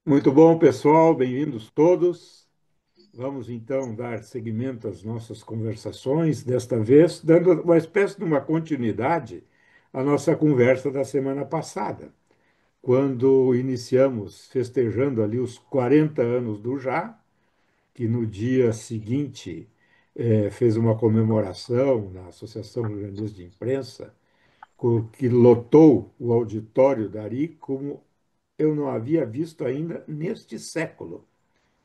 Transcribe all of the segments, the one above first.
Muito bom, pessoal, bem-vindos todos. Vamos então dar seguimento às nossas conversações, desta vez dando uma espécie de uma continuidade à nossa conversa da semana passada, quando iniciamos festejando ali os 40 anos do Já, que no dia seguinte fez uma comemoração na Associação Rio Grandense de Imprensa, que lotou o auditório da ARI como eu não havia visto ainda neste século.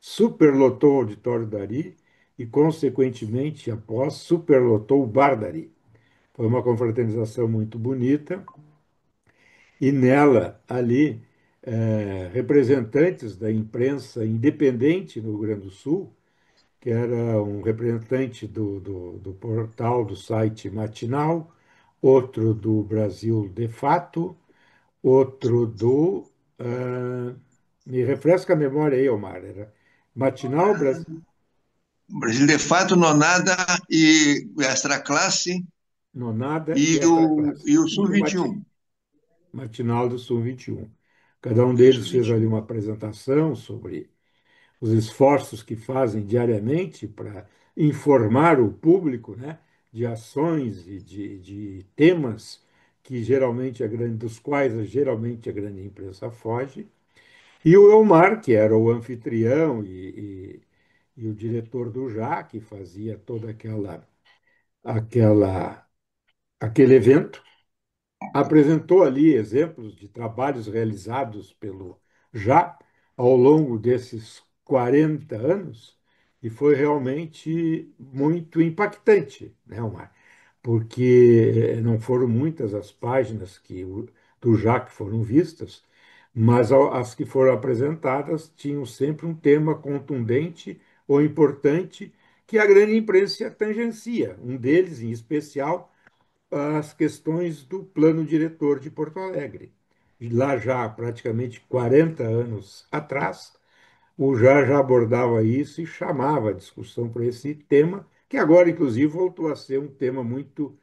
Superlotou o auditório Dari e, consequentemente, após, superlotou o Bar Dari. Foi uma confraternização muito bonita e nela, ali, representantes da imprensa independente no Rio Grande do Sul, que era um representante do portal, do site Matinal, outro do Brasil de Fato, outro do... me refresca a memória aí, Omar. Era Matinal, Brasil, Brasil de Fato, Nonada e Extra Classe Nonada e e o, Extra Classe. e o E o Sul-21. Matinal do Sul 21. Cada um E o deles fez ali Sul-21. uma apresentação sobre os esforços que fazem diariamente para informar o público, né, de ações e de temas que geralmente dos quais geralmente a grande imprensa foge. E o Elmar, que era o anfitrião e o diretor do JA, que fazia toda aquela, aquele evento, apresentou ali exemplos de trabalhos realizados pelo Já ao longo desses 40 anos, e foi realmente muito impactante, né, Omar? Porque não foram muitas as páginas do Já que foram vistas, mas as que foram apresentadas tinham sempre um tema contundente ou importante que a grande imprensa tangencia. Um deles, em especial, as questões do plano diretor de Porto Alegre. E lá já praticamente 40 anos atrás, o já abordava isso e chamava a discussão para esse tema, que agora, inclusive, voltou a ser um tema muito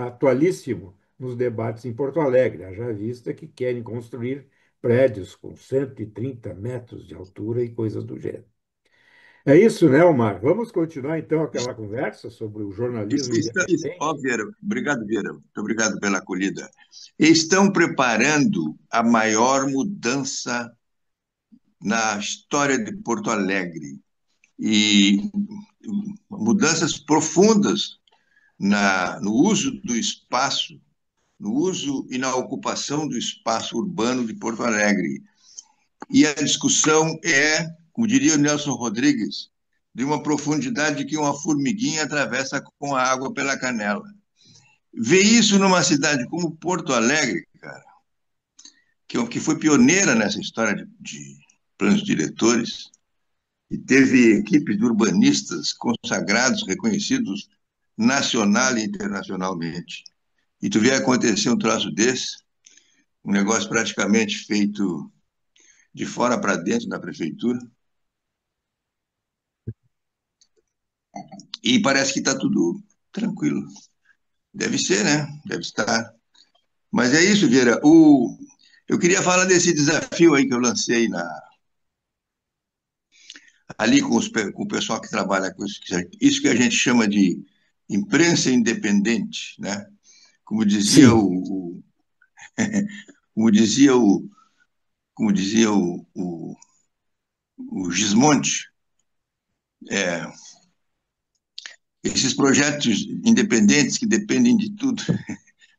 atualíssimo nos debates em Porto Alegre, haja vista que querem construir prédios com 130 metros de altura e coisas do gênero. É isso, né, Omar? Vamos continuar então aquela conversa sobre o jornalismo independente? Vieira, obrigado, Vieira. Muito obrigado pela acolhida. Estão preparando a maior mudança na história de Porto Alegre e mudanças profundas no uso do espaço, no uso e na ocupação do espaço urbano de Porto Alegre. E a discussão é, como diria o Nelson Rodrigues, de uma profundidade que uma formiguinha atravessa com a água pela canela. Ver isso numa cidade como Porto Alegre, cara, que foi pioneira nessa história de planos diretores, e teve equipes de urbanistas consagrados, reconhecidos nacional e internacionalmente. E tu vê acontecer um troço desse, um negócio praticamente feito de fora para dentro da prefeitura, e parece que está tudo tranquilo. Deve ser, né? Deve estar. Mas é isso, Vieira. Eu queria falar desse desafio aí que eu lancei ali com o pessoal que trabalha com isso que a gente chama de imprensa independente, né? Como dizia Sim. como dizia como dizia o Gismonte, é, esses projetos independentes que dependem de tudo.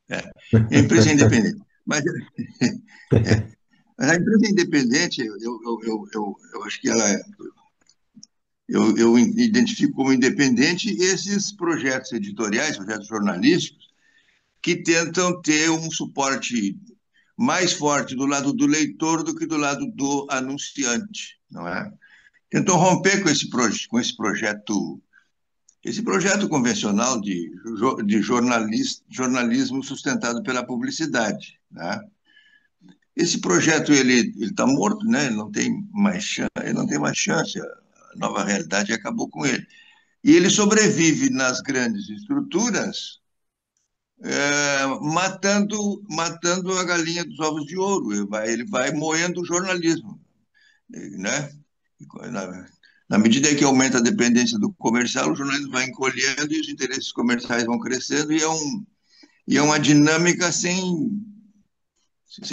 É a empresa independente. Mas, é, mas a empresa independente, eu acho que eu identifico como independente esses projetos editoriais, projetos jornalísticos, que tentam ter um suporte mais forte do lado do leitor do que do lado do anunciante, não é? Tentam romper com esse projeto convencional de jornalismo sustentado pela publicidade, né? Esse projeto ele está morto, né? Ele não tem mais chance. A nova realidade acabou com ele. E ele sobrevive nas grandes estruturas, matando a galinha dos ovos de ouro. Ele vai moendo o jornalismo. né? Na, na medida que aumenta a dependência do comercial, o jornalismo vai encolhendo e os interesses comerciais vão crescendo, e é uma dinâmica sem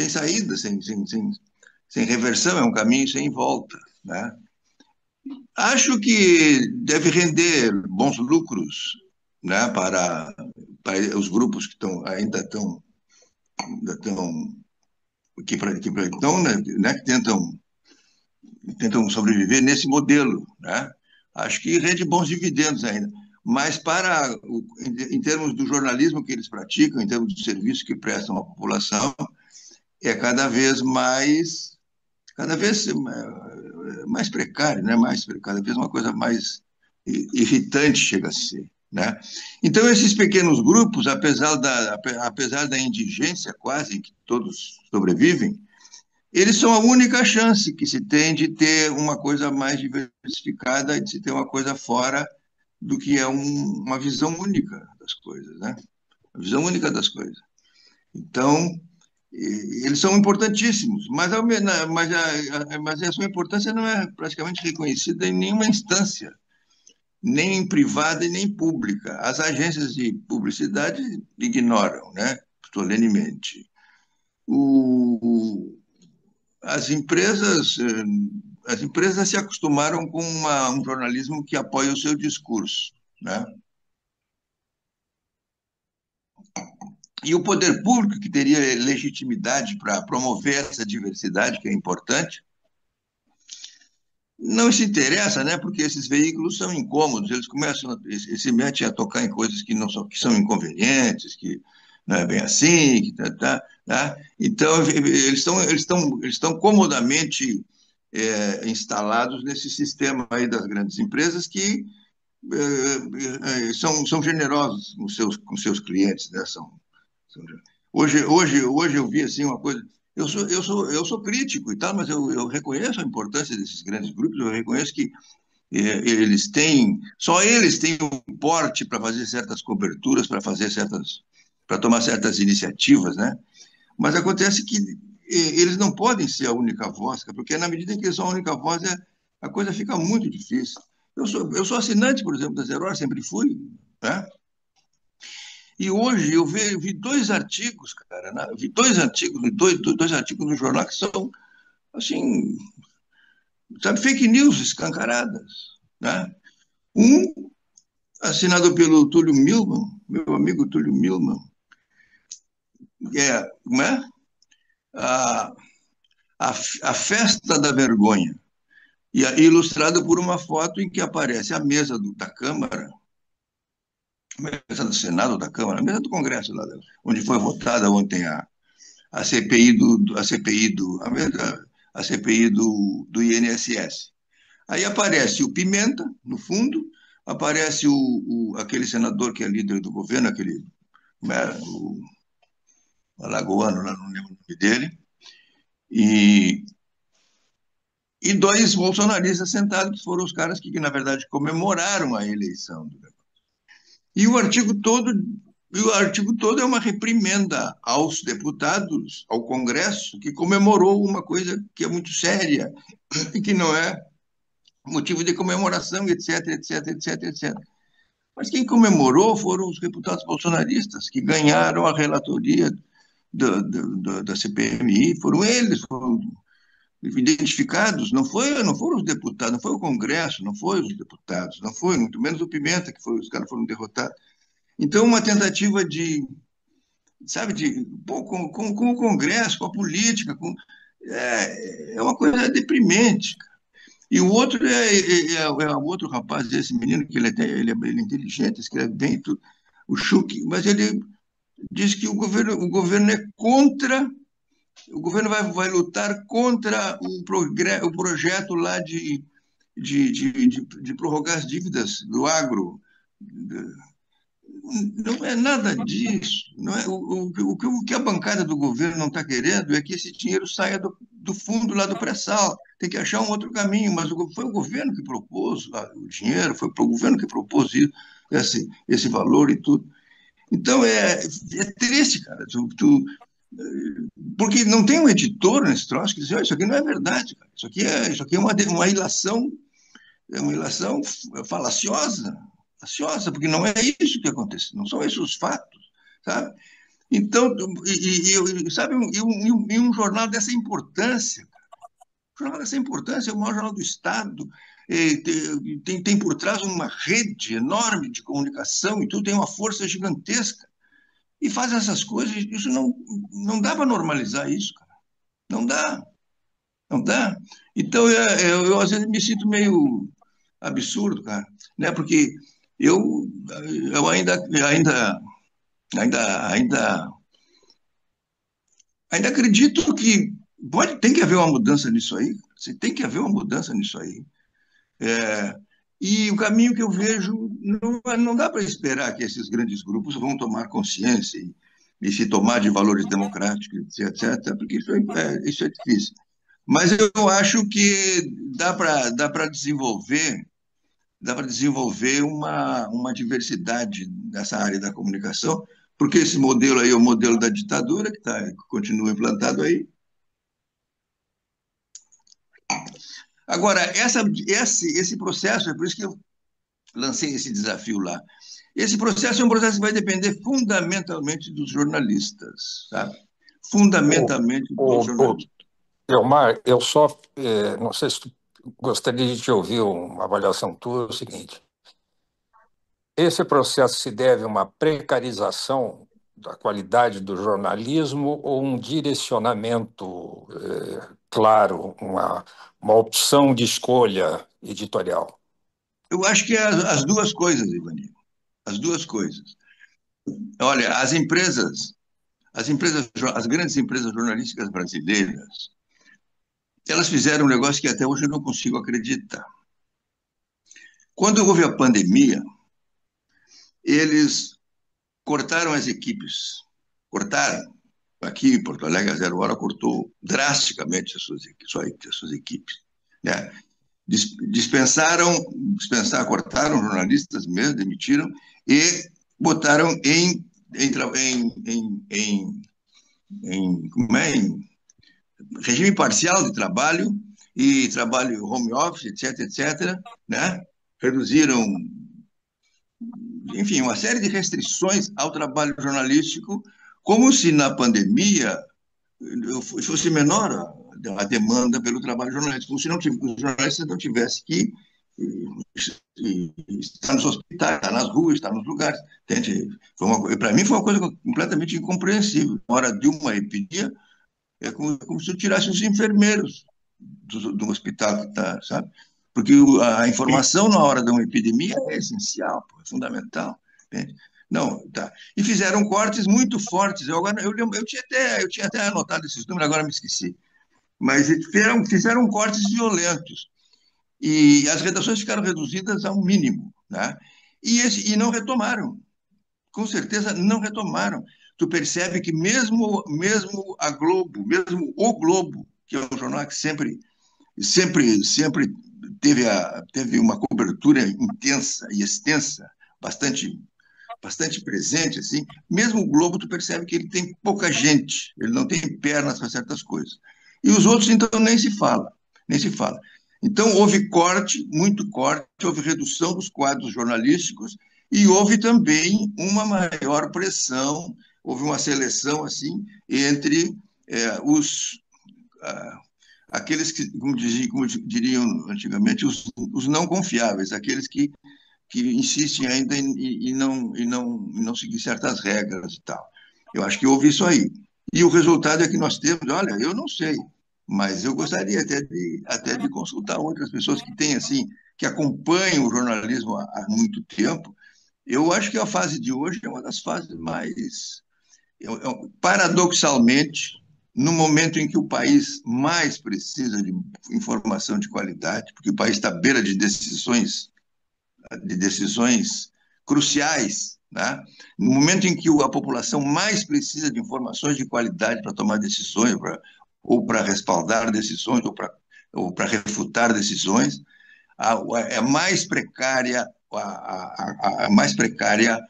saída, sem reversão, é um caminho sem volta, né? Acho que deve render bons lucros, né, para os grupos que ainda estão então, né, que tentam sobreviver nesse modelo, né? Acho que rende bons dividendos ainda. Mas em termos do jornalismo que eles praticam, em termos do serviço que prestam à população, é cada vez mais precário, né? Cada vez uma coisa mais irritante chega a ser, né? Então, esses pequenos grupos, apesar da indigência quase que todos sobrevivem, eles são a única chance que se tem de ter uma coisa mais diversificada, de se ter uma coisa fora do que é uma visão única das coisas, né? A visão única das coisas. Então, eles são importantíssimos, mas a sua importância não é praticamente reconhecida em nenhuma instância, nem privada e nem pública. As agências de publicidade ignoram, né? Solenemente. O, as empresas, as empresas se acostumaram com um jornalismo que apoia o seu discurso, né? E o poder público, que teria legitimidade para promover essa diversidade, que é importante, não se interessa, né? Porque esses veículos são incômodos, eles se metem a tocar em coisas que são inconvenientes, que não é bem assim, tá? Então, eles estão comodamente instalados nesse sistema aí das grandes empresas que são generosos com seus clientes, né? Hoje eu vi assim uma coisa. Eu sou crítico e tal, mas eu reconheço a importância desses grandes grupos. Eu reconheço que só eles têm o porte para fazer certas coberturas, para tomar certas iniciativas, né? Mas acontece que eles não podem ser a única voz, porque na medida em que eles são a única voz, a coisa fica muito difícil. Eu sou assinante, por exemplo, da Zero Hora, sempre fui, né? E hoje vi dois artigos, cara, vi dois artigos no jornal que são, assim, sabe, fake news escancaradas, né? Um assinado pelo Túlio Milman, meu amigo Túlio Milman, como é? A, a Festa da Vergonha, e ilustrado por uma foto em que aparece a mesa da Câmara, a mesa do Senado da Câmara, a mesa do Congresso, lá, onde foi votada ontem a CPI do INSS. Aí aparece o Pimenta, no fundo, aparece aquele senador que é líder do governo, o alagoano, lá não lembro o nome dele, e, e dois bolsonaristas sentados, que foram os caras que na verdade, comemoraram a eleição. E o artigo todo é uma reprimenda aos deputados, ao Congresso, que comemorou uma coisa que é muito séria e que não é motivo de comemoração, etc, etc, etc, etc. Mas quem comemorou foram os deputados bolsonaristas, que ganharam a relatoria da CPMI, foram identificados, não foram os deputados, não foi o Congresso, não foi os deputados, não foi, muito menos o Pimenta, os caras foram derrotados. Então, uma tentativa sabe, com o Congresso, com a política, é uma coisa deprimente. E o outro é o outro rapaz, esse menino, que ele é inteligente, escreve bem, tudo, o Schuch, mas ele diz que o governo é contra, o governo vai lutar contra o projeto lá de prorrogar as dívidas do agro. Não é nada disso. Não é, o que a bancada do governo não está querendo é que esse dinheiro saia do fundo lá do pré-sal. Tem que achar um outro caminho, mas foi o governo que propôs o dinheiro, foi o governo que propôs esse valor e tudo. Então, é triste, cara. Porque não tem um editor nesse troço que diz: "Oh, isso aqui não é verdade, cara. Isso aqui é uma ilação falaciosa, falaciosa, porque não é isso que acontece, não são esses os fatos, sabe? Então, sabe, e um jornal dessa importância, um jornal dessa importância, é o maior jornal do Estado, tem por trás uma rede enorme de comunicação e tudo, tem uma força gigantesca, e faz essas coisas, isso não dá para normalizar isso, cara. Não dá, não dá. Então, eu às vezes me sinto meio absurdo, cara, né? Porque eu, eu ainda, ainda, ainda acredito que tem que haver uma mudança nisso aí. Você tem que haver uma mudança nisso aí. É, e o caminho que eu vejo, não dá para esperar que esses grandes grupos vão tomar consciência e se tomar de valores democráticos, etc., porque isso é difícil. Mas eu acho que dá para desenvolver uma diversidade nessa área da comunicação, porque esse modelo aí é o modelo da ditadura, que continua implantado aí. Agora, esse processo, é por isso que eu lancei esse desafio lá. Esse processo é um processo que vai depender fundamentalmente dos jornalistas, sabe? O, Fundamentalmente dos o jornalistas. Elmar, eu só não sei se tu gostaria de te ouvir uma avaliação tua, é o seguinte: esse processo se deve a uma precarização da qualidade do jornalismo ou um direcionamento claro, uma opção de escolha editorial? Eu acho que é as duas coisas, Ivanildo, as duas coisas. Olha, as grandes empresas jornalísticas brasileiras, elas fizeram um negócio que até hoje eu não consigo acreditar. Quando houve a pandemia, eles cortaram as equipes. Cortaram. Aqui em Porto Alegre, a Zero Hora cortou drasticamente as suas equipes. Né? Cortaram jornalistas mesmo, demitiram e botaram em regime parcial de trabalho e trabalho home office, etc., etc., né? Reduziram, enfim, uma série de restrições ao trabalho jornalístico, como se na pandemia fosse menor a demanda pelo trabalho jornalístico, como se os jornalistas não tivessem que estar nos hospitais, estar nas ruas, estar nos lugares. Para mim foi uma coisa completamente incompreensível. Na hora de uma epidemia, é como se eu tirasse os enfermeiros do hospital que está, sabe? Porque a informação na hora de uma epidemia é essencial, é fundamental. Entende? Não, tá. E fizeram cortes muito fortes. Eu tinha até anotado esses números, agora me esqueci. Mas fizeram cortes violentos. E as redações ficaram reduzidas ao mínimo, né? E não retomaram. Com certeza não retomaram. Tu percebe que mesmo a Globo, mesmo o Globo, que é um jornal que sempre teve uma cobertura intensa e extensa, bastante presente, assim, mesmo o Globo, tu percebe que ele tem pouca gente, ele não tem pernas para certas coisas. E os outros, então, nem se fala, nem se fala. Então, houve corte, muito corte, houve redução dos quadros jornalísticos e houve também uma maior pressão, houve uma seleção, assim, entre os aqueles que, como diriam antigamente, os não confiáveis, aqueles que insistem ainda em não seguir certas regras e tal. Eu acho que houve isso aí. E o resultado é que nós temos, olha, eu não sei, mas eu gostaria até de consultar outras pessoas que têm, assim, que acompanham o jornalismo há muito tempo. Eu acho que a fase de hoje é uma das fases mais paradoxalmente, no momento em que o país mais precisa de informação de qualidade, porque o país está à beira de decisões cruciais, né? No momento em que a população mais precisa de informações de qualidade para tomar decisões, ou para respaldar decisões, ou para refutar decisões, é mais precária, a mais precária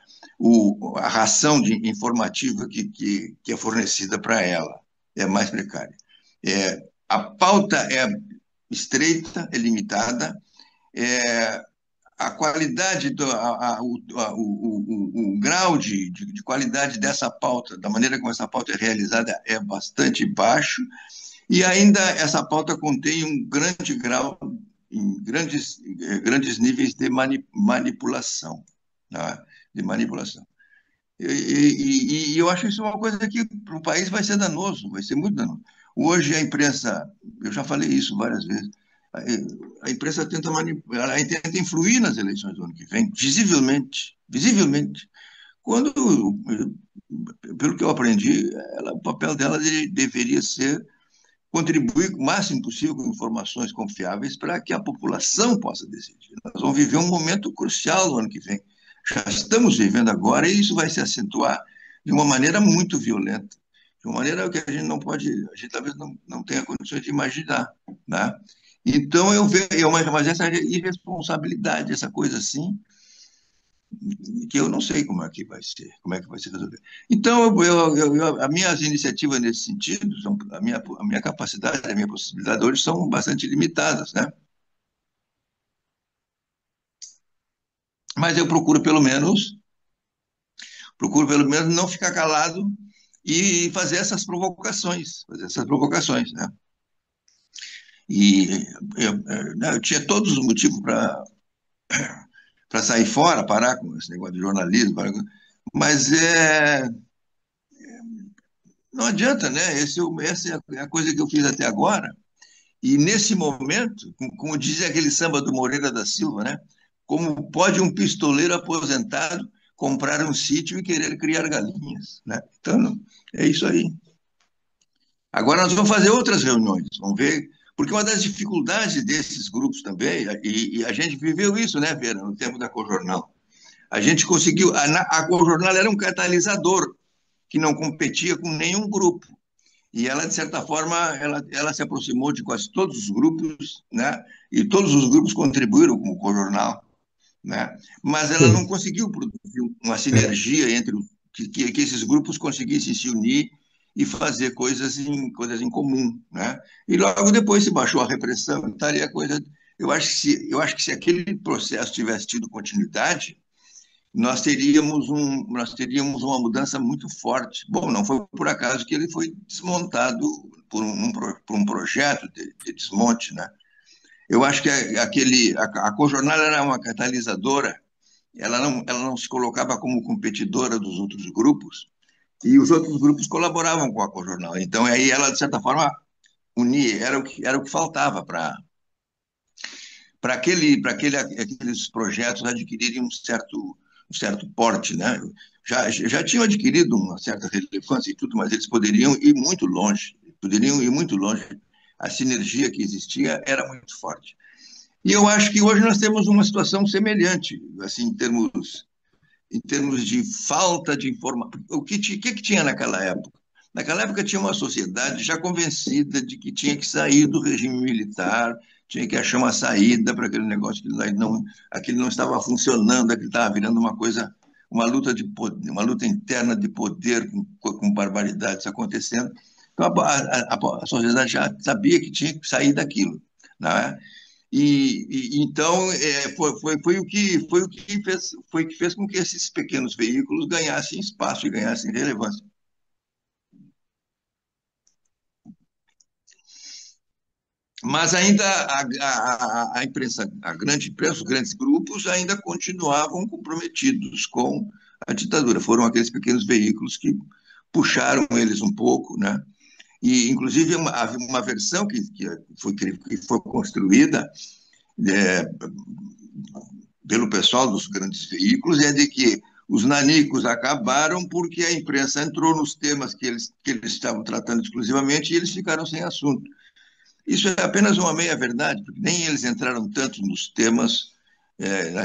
a ração informativa que é fornecida para ela é mais precária. A pauta é estreita, é limitada, a qualidade, o grau de qualidade dessa pauta, da maneira como essa pauta é realizada, é bastante baixo, e ainda essa pauta contém um grande grau, grandes níveis de manipulação, tá? De manipulação. E eu acho isso uma coisa que para o país vai ser danoso, vai ser muito danoso. Hoje a imprensa, eu já falei isso várias vezes, a imprensa tenta manipular, ela tenta influir nas eleições do ano que vem, visivelmente. Quando, pelo que eu aprendi, o papel dela deveria ser contribuir o máximo possível com informações confiáveis para que a população possa decidir. Nós vamos viver um momento crucial no ano que vem. Já estamos vivendo agora e isso vai se acentuar de uma maneira muito violenta, de uma maneira que a gente não pode, a gente talvez não tenha condições de imaginar, né? Então eu vejo, mas essa irresponsabilidade, essa coisa assim, que eu não sei como é que vai ser, como é que vai ser resolvido. Então, as minhas iniciativas nesse sentido, a minha capacidade, a minha possibilidade hoje são bastante limitadas, né? Mas eu procuro pelo menos não ficar calado e fazer essas provocações, né? E eu tinha todos os motivos para sair fora, parar com esse negócio de jornalismo, mas não adianta, né? Essa é a coisa que eu fiz até agora. E nesse momento, como diz aquele samba do Moreira da Silva, né? Como pode um pistoleiro aposentado comprar um sítio e querer criar galinhas, né? Então, é isso aí. Agora nós vamos fazer outras reuniões, vamos ver, porque uma das dificuldades desses grupos também, e a gente viveu isso, né, Vera, no tempo da Cojornal. A gente conseguiu, a Cojornal era um catalisador que não competia com nenhum grupo. E ela, de certa forma, ela se aproximou de quase todos os grupos, né? E todos os grupos contribuíram com o Cojornal, né? Mas ela não Sim. conseguiu produzir uma sinergia entre que esses grupos conseguissem se unir e fazer coisas em comum, né? E logo depois se baixou a repressão, estaria a coisa. Eu acho que se aquele processo tivesse tido continuidade, nós teríamos uma mudança muito forte. Bom, não foi por acaso que ele foi desmontado por um projeto de desmonte, né? Eu acho que a Cojornal era uma catalisadora, ela não se colocava como competidora dos outros grupos, e os outros grupos colaboravam com a Cojornal. Então, aí ela, de certa forma, unia, era o que faltava para aqueles projetos adquirirem um certo porte, né? Já tinham adquirido uma certa relevância e tudo, mas eles poderiam ir muito longe, A sinergia que existia era muito forte. E eu acho que hoje nós temos uma situação semelhante, assim, em termos de falta de informação. O que tinha naquela época? Naquela época tinha uma sociedade já convencida de que tinha que sair do regime militar, tinha que achar uma saída para aquele negócio aquilo não estava funcionando, aquilo estava virando uma coisa, uma luta de poder, uma luta interna de poder com barbaridades acontecendo. Então a sociedade já sabia que tinha que sair daquilo, né? Então foi o que fez com que esses pequenos veículos ganhassem espaço e ganhassem relevância. Mas ainda a imprensa, a grande imprensa, os grandes grupos ainda continuavam comprometidos com a ditadura. Foram aqueles pequenos veículos que puxaram eles um pouco, né? E, inclusive, havia uma versão que foi construída é, pelo pessoal dos grandes veículos, é de que os nanicos acabaram porque a imprensa entrou nos temas que eles estavam tratando exclusivamente e eles ficaram sem assunto. Isso é apenas uma meia-verdade, porque nem eles entraram tanto nos temas,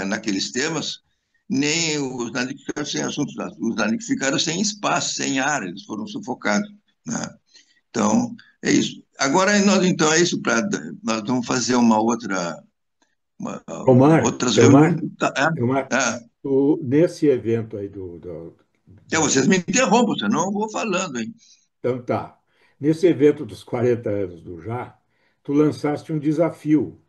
naqueles temas, nem os nanicos ficaram sem assunto, os nanicos ficaram sem espaço, sem ar, eles foram sufocados, né? Então, é isso. Agora, então, é isso. Nós vamos fazer uma outra, Omar, outras reuniões. Omar, Omar, Nesse evento aí do Vocês me interrompam, senão eu vou falando, hein? Então tá. Nesse evento dos 40 anos do Já, tu lançaste um desafio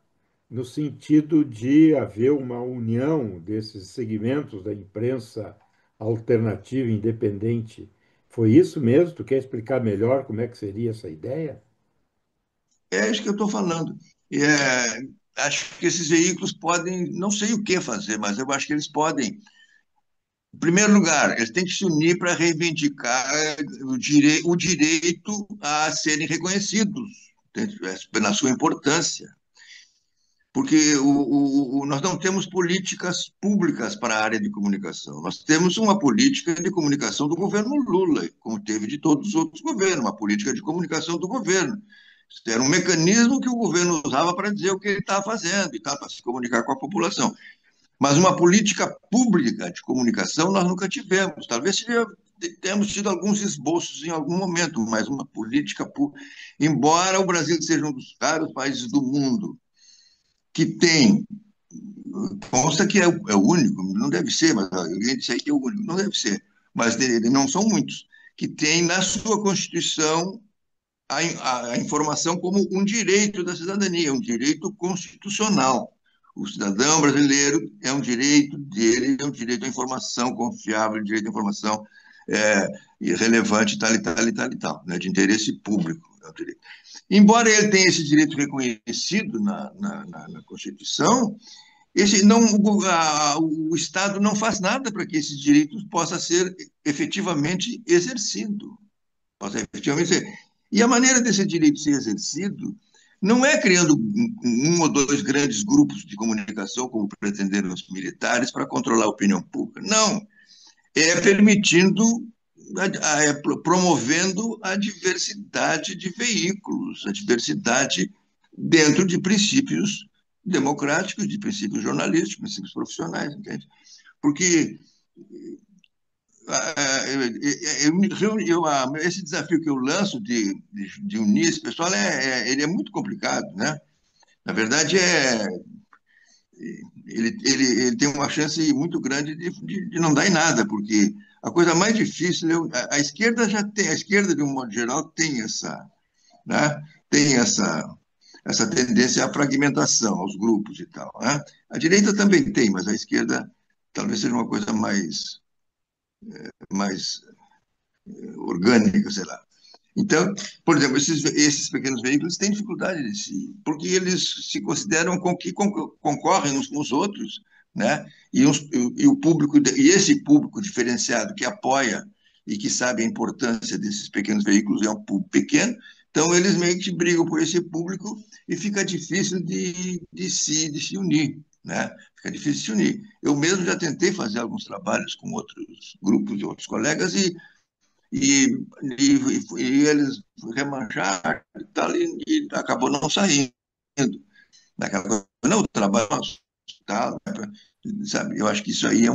no sentido de haver uma união desses segmentos da imprensa alternativa e independente. Foi isso mesmo? Tu quer explicar melhor como é que seria essa ideia? É isso que eu estou falando. Acho que esses veículos podem, não sei o que fazer, mas eu acho que eles podem. Em primeiro lugar, eles têm que se unir para reivindicar o direito a serem reconhecidos, na sua importância. Porque nós não temos políticas públicas para a área de comunicação. Nós temos uma política de comunicação do governo Lula, como teve de todos os outros governos, uma política de comunicação do governo. Isso era um mecanismo que o governo usava para dizer o que ele estava fazendo e tal, para se comunicar com a população. Mas uma política pública de comunicação nós nunca tivemos. Talvez tenhamos tido alguns esboços em algum momento, mas uma política pública. Embora o Brasil seja um dos raros países do mundo que tem, consta que é o único, não deve ser, mas alguém disse aí que é o único, não deve ser, mas não são muitos, que tem na sua Constituição a informação como um direito da cidadania, um direito constitucional. O cidadão brasileiro é um direito dele, é um direito à informação confiável, direito à informação é, relevante, tal e tal e tal e tal, né, de interesse público. É um direito. Embora ele tenha esse direito reconhecido na Constituição, o Estado não faz nada para que esse direito possa ser efetivamente exercido. Possa efetivamente ser. E a maneira desse direito ser exercido não é criando um ou dois grandes grupos de comunicação, como pretenderam os militares, para controlar a opinião pública. Não. É permitindo, promovendo a diversidade de veículos, a diversidade dentro de princípios democráticos, de princípios jornalísticos, princípios profissionais, entende? Porque esse desafio que eu lanço de unir esse pessoal, ele é muito complicado, né? Na verdade, ele tem uma chance muito grande de não dar em nada, porque a coisa mais difícil, a esquerda já tem, a esquerda, de um modo geral, tem né? Tem essa tendência à fragmentação, aos grupos e tal, né? A direita também tem, mas a esquerda talvez seja uma coisa mais orgânica, sei lá. Então, por exemplo, esses pequenos veículos têm dificuldade porque eles se consideram que concorrem uns com os outros, né? E o público, e esse público diferenciado que apoia e que sabe a importância desses pequenos veículos é um público pequeno, então eles meio que brigam por esse público e fica difícil de se unir, né? Fica difícil de se unir. Eu mesmo já tentei fazer alguns trabalhos com outros grupos e outros colegas e eles remancharam e tal, e acabou não saindo. Naquela coisa, não, o trabalho nosso, tal, sabe? Eu acho que isso aí é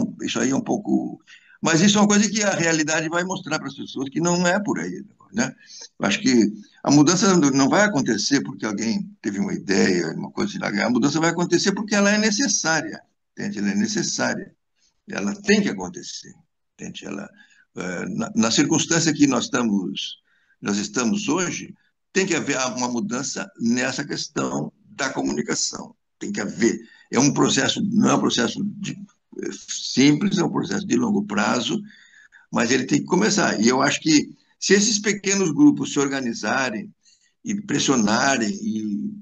um pouco. Mas isso é uma coisa que a realidade vai mostrar para as pessoas que não é por aí, né? Eu acho que a mudança não vai acontecer porque alguém teve uma ideia, uma coisa assim. A mudança vai acontecer porque ela é necessária, entende? Ela é necessária. Ela tem que acontecer, entende? Na circunstância que nós estamos hoje, tem que haver uma mudança nessa questão da comunicação. Tem que haver. É um processo, não é um processo simples, é um processo de longo prazo, mas ele tem que começar. E eu acho que se esses pequenos grupos se organizarem e pressionarem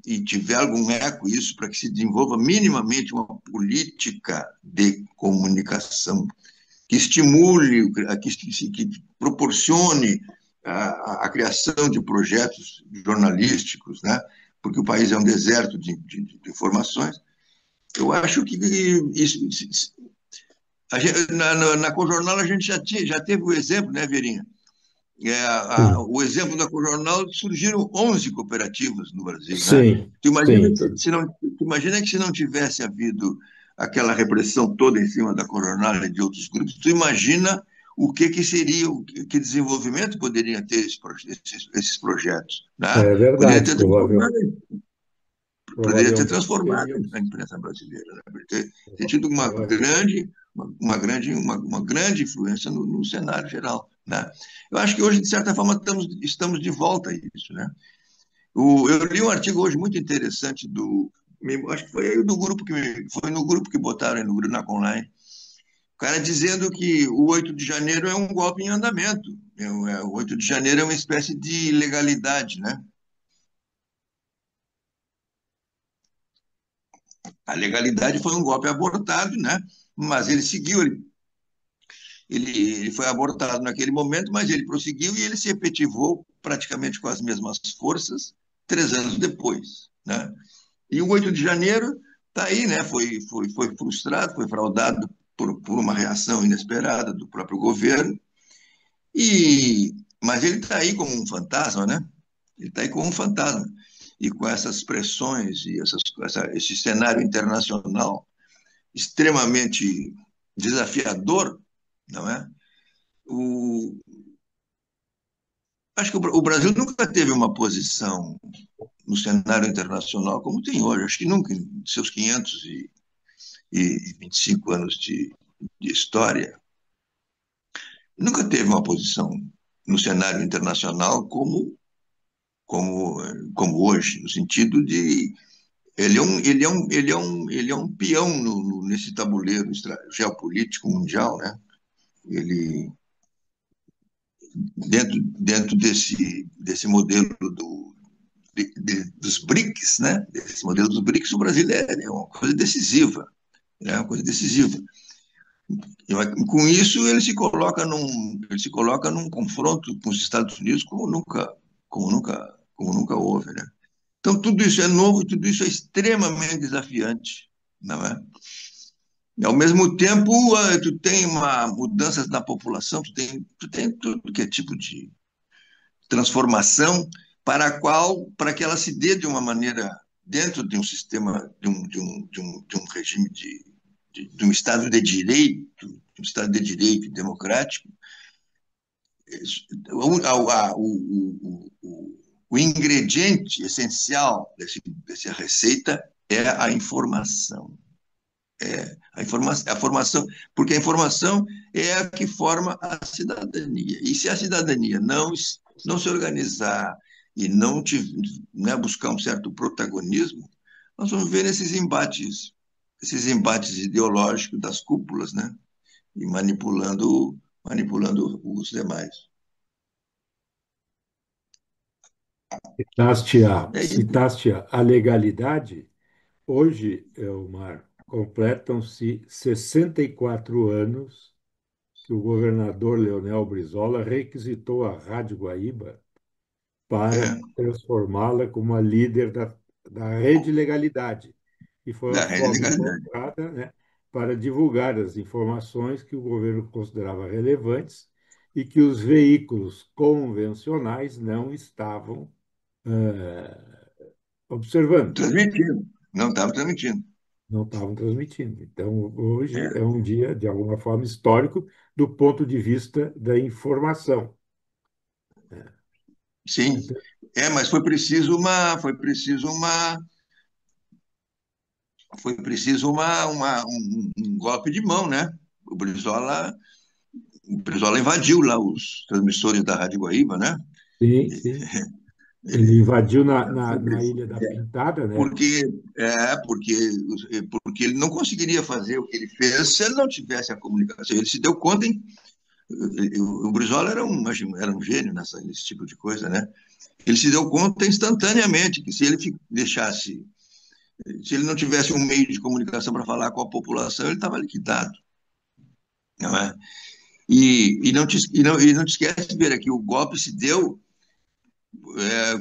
e tiver algum eco isso para que se desenvolva minimamente uma política de comunicação que estimule, que proporcione a criação de projetos jornalísticos, né? Porque o país é um deserto de informações. Eu acho que isso, na Cojornal a gente já teve o exemplo, né, Verinha? Sim, O exemplo da Cojornal, surgiram 11 cooperativas no Brasil, né? sim, Tu imagina, sim. tu imagina que se não tivesse havido aquela repressão toda em cima da Cojornal e de outros grupos, tu imagina que seria, que desenvolvimento poderiam ter esses projetos, né? É Poderia verdade, ter provável. poderia ter provavelmente transformado a teríamos. imprensa brasileira, né? Ter tido Provavelmente. uma grande influência no cenário geral, né? Eu acho que hoje, de certa forma, estamos de volta a isso, né? Eu li um artigo hoje muito interessante acho que foi do grupo foi no grupo que botaram aí no Grunac Online, o cara dizendo que o 8 de janeiro é um golpe em andamento. O 8 de janeiro é uma espécie de legalidade, né? A legalidade foi um golpe abortado, né? Mas ele seguiu, ele foi abortado naquele momento, mas ele prosseguiu e ele se efetivou praticamente com as mesmas forças 3 anos depois, né? E o 8 de janeiro está aí, né? Foi frustrado, foi fraudado por uma reação inesperada do próprio governo, mas ele está aí como um fantasma, né? Ele está aí como um fantasma. E com essas pressões e esse cenário internacional extremamente desafiador, não é? O, Acho que o Brasil nunca teve uma posição no cenário internacional como tem hoje. Acho que nunca, em seus 525 anos de história, nunca teve uma posição no cenário internacional como hoje, no sentido de ele é um peão nesse tabuleiro geopolítico mundial, né? Ele dentro desse modelo dos BRICS, né? Desse modelo dos BRICS, o Brasil é uma coisa decisiva, é uma coisa decisiva. E com isso ele se coloca num confronto com os Estados Unidos como nunca houve, né? Então tudo isso é novo, tudo isso é extremamente desafiante, não é? E, ao mesmo tempo, tu tem mudanças na população, tu tem tudo que é tipo de transformação para que ela se dê de uma maneira dentro de um sistema, de um regime de um Estado de direito, de um Estado de direito democrático. O ingrediente essencial dessa receita é a informação. A formação, porque a informação é a que forma a cidadania. E se a cidadania não se organizar e né, buscar um certo protagonismo, nós vamos ver esses embates ideológicos das cúpulas, né? E manipulando os demais. É isso. Citaste a legalidade. Hoje, Elmar, completam-se 64 anos que o governador Leonel Brizola requisitou a Rádio Guaíba para É, transformá-la como a líder da Rede Legalidade. E foi a da rede de forma legalidade. encontrada, né, para divulgar as informações que o governo considerava relevantes e que os veículos convencionais não estavam observando, Transmitindo. Não estava transmitindo. não estavam transmitindo. Então, hoje é É, um dia, de alguma forma, histórico do ponto de vista da informação. sim. Então, Mas foi preciso um golpe de mão, né? O Brizola, o Brizola invadiu lá os transmissores da Rádio Guaíba, né? sim, sim. Ele Ele, invadiu foi na preciso, Ilha da Pintada, né? porque, porque, porque ele não conseguiria fazer o que ele fez se ele não tivesse a comunicação. Ele se deu conta, o Brizola era um gênio nesse tipo de coisa, né? Ele se deu conta instantaneamente que se ele deixasse, se ele não tivesse um meio de comunicação para falar com a população, ele estava liquidado, não é? E não te esquece de ver aqui, o golpe se deu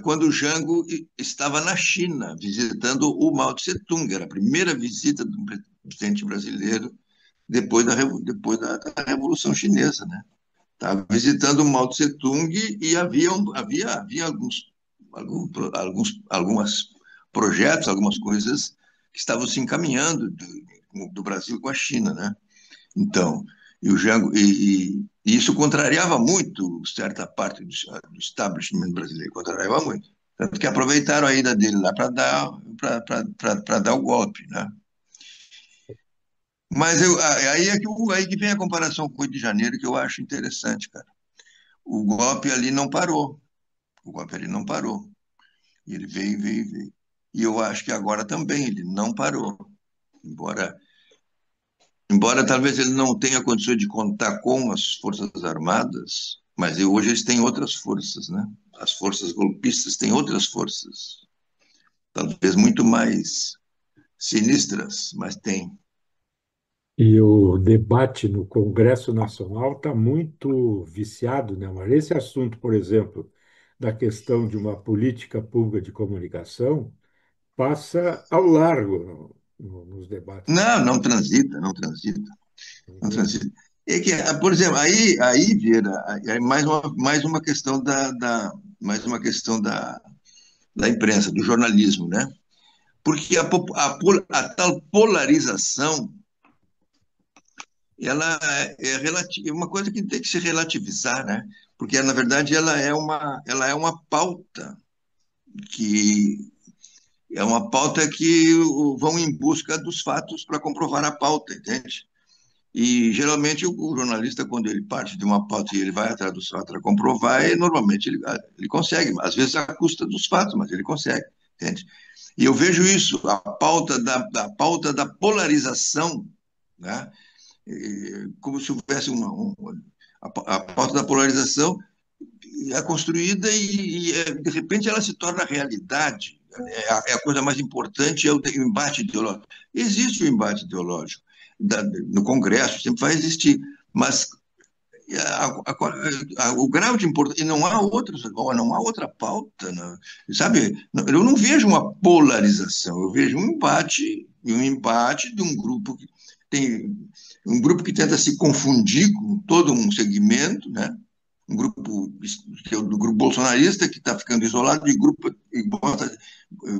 quando o Jango estava na China, visitando o Mao Tse-tung. Era a primeira visita do presidente brasileiro depois da Revolução Chinesa, né? Estava visitando o Mao Tse-tung e havia alguns projetos, algumas coisas que estavam se encaminhando do Brasil com a China, né? Então, e isso contrariava muito certa parte do establishment brasileiro, contrariava muito. Tanto que aproveitaram a ida dele lá para dar o golpe, né? Mas aí que vem a comparação com o Rio de Janeiro, que eu acho interessante, cara. O golpe ali não parou. O golpe ali não parou. E ele veio, veio, veio. E eu acho que agora também ele não parou. Embora, embora talvez ele não tenha condições de contar com as Forças Armadas, mas hoje eles têm outras forças, né? As forças golpistas têm outras forças, talvez muito mais sinistras, mas tem. E o debate no Congresso Nacional está muito viciado, né? Mas esse assunto, por exemplo, da questão de uma política pública de comunicação, passa ao largo nos debates. Não, não transita, não transita, não Entende? transita. É que, por exemplo, aí Vieira, aí mais uma questão mais uma questão da imprensa, do jornalismo, né? Porque a tal polarização, ela é uma coisa que tem que se relativizar, né? Porque, na verdade, ela é uma pauta que vão em busca dos fatos para comprovar a pauta, entende? E geralmente o jornalista, quando ele parte de uma pauta e ele vai atrás dos fatos para comprovar, normalmente ele consegue, às vezes à custa dos fatos, mas ele consegue, entende? E eu vejo isso, a pauta da polarização, né? Como se houvesse a pauta da polarização é construída de repente ela se torna realidade. É a coisa mais importante é o embate ideológico. Existe o embate ideológico no Congresso, sempre vai existir, mas o grau de importância, e não há outra pauta, né? Sabe? Eu não vejo uma polarização, eu vejo um embate de um grupo que tem um grupo que tenta se confundir com todo um segmento, né? Um grupo que é o do grupo bolsonarista que está ficando isolado de grupo e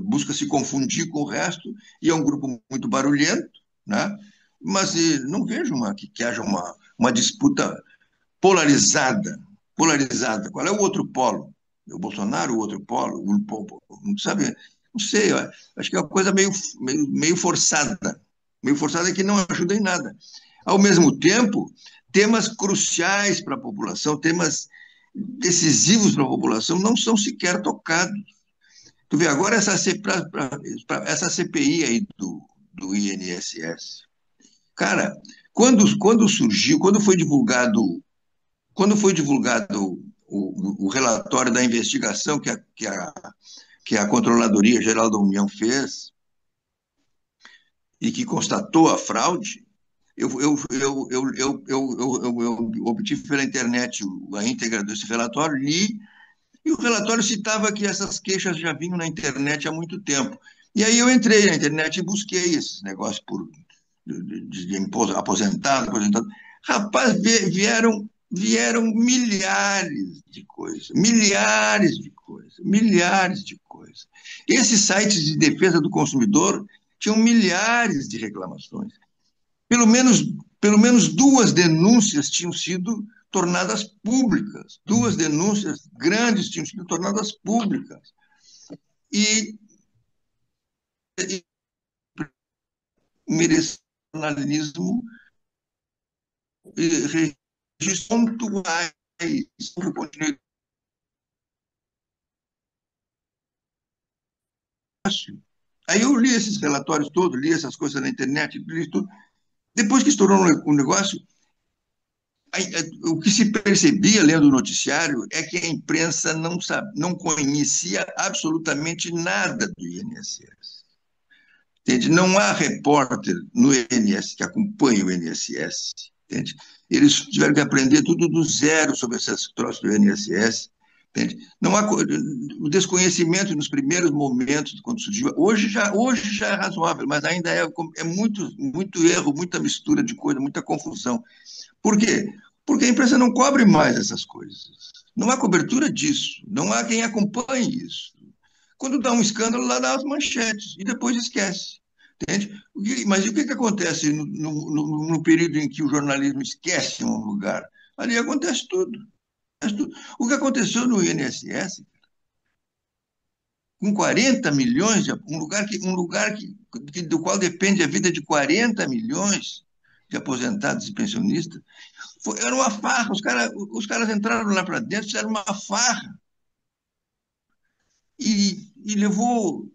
busca se confundir com o resto e é um grupo muito barulhento, né? Mas não vejo que haja uma disputa polarizada, polarizada. Qual é o outro polo? O Bolsonaro, o outro polo? Sabe? Não sei, acho que é uma coisa meio forçada que não ajuda em nada. Ao mesmo tempo, temas cruciais para a população, temas decisivos para a população, não são sequer tocados. Tu vê, agora essa CPI aí do INSS. Cara, quando surgiu, quando foi divulgado o relatório da investigação que a Controladoria Geral da União fez e que constatou a fraude, eu obtive pela internet a íntegra desse relatório, li, e o relatório citava que essas queixas já vinham na internet há muito tempo. E aí eu entrei na internet e busquei esses negócios de aposentado. Rapaz, vieram milhares de coisas, milhares de coisas, milhares de coisas. Esses sites de defesa do consumidor tinham milhares de reclamações. Pelo menos, pelo menos duas denúncias tinham sido tornadas públicas, duas denúncias grandes tinham sido tornadas públicas. E, e merece jornalismo e registros pontuais sobre o continente. Aí eu li esses relatórios todos, li essas coisas na internet, li tudo. Depois que estourou o negócio, o que se percebia lendo o noticiário é que a imprensa não conhecia absolutamente nada do INSS. Entende? Não há repórter no INSS que acompanhe o INSS. Entende? Eles tiveram que aprender tudo do zero sobre esses troços do INSS. Entende? Não há o desconhecimento nos primeiros momentos quando surgiu. Hoje já é razoável, mas ainda é muito erro, muita mistura de coisa, muita confusão. Por quê? Porque a imprensa não cobre mais essas coisas. Não há cobertura disso. Não há quem acompanhe isso. Quando dá um escândalo, lá dá as manchetes e depois esquece. Entende? Mas e o que acontece no período em que o jornalismo esquece um lugar? Ali acontece tudo. O que aconteceu no INSS com 40 milhões, do qual depende a vida de 40 milhões de aposentados e pensionistas. Era uma farra, os caras entraram lá para dentro, fizeram uma farra. E levou,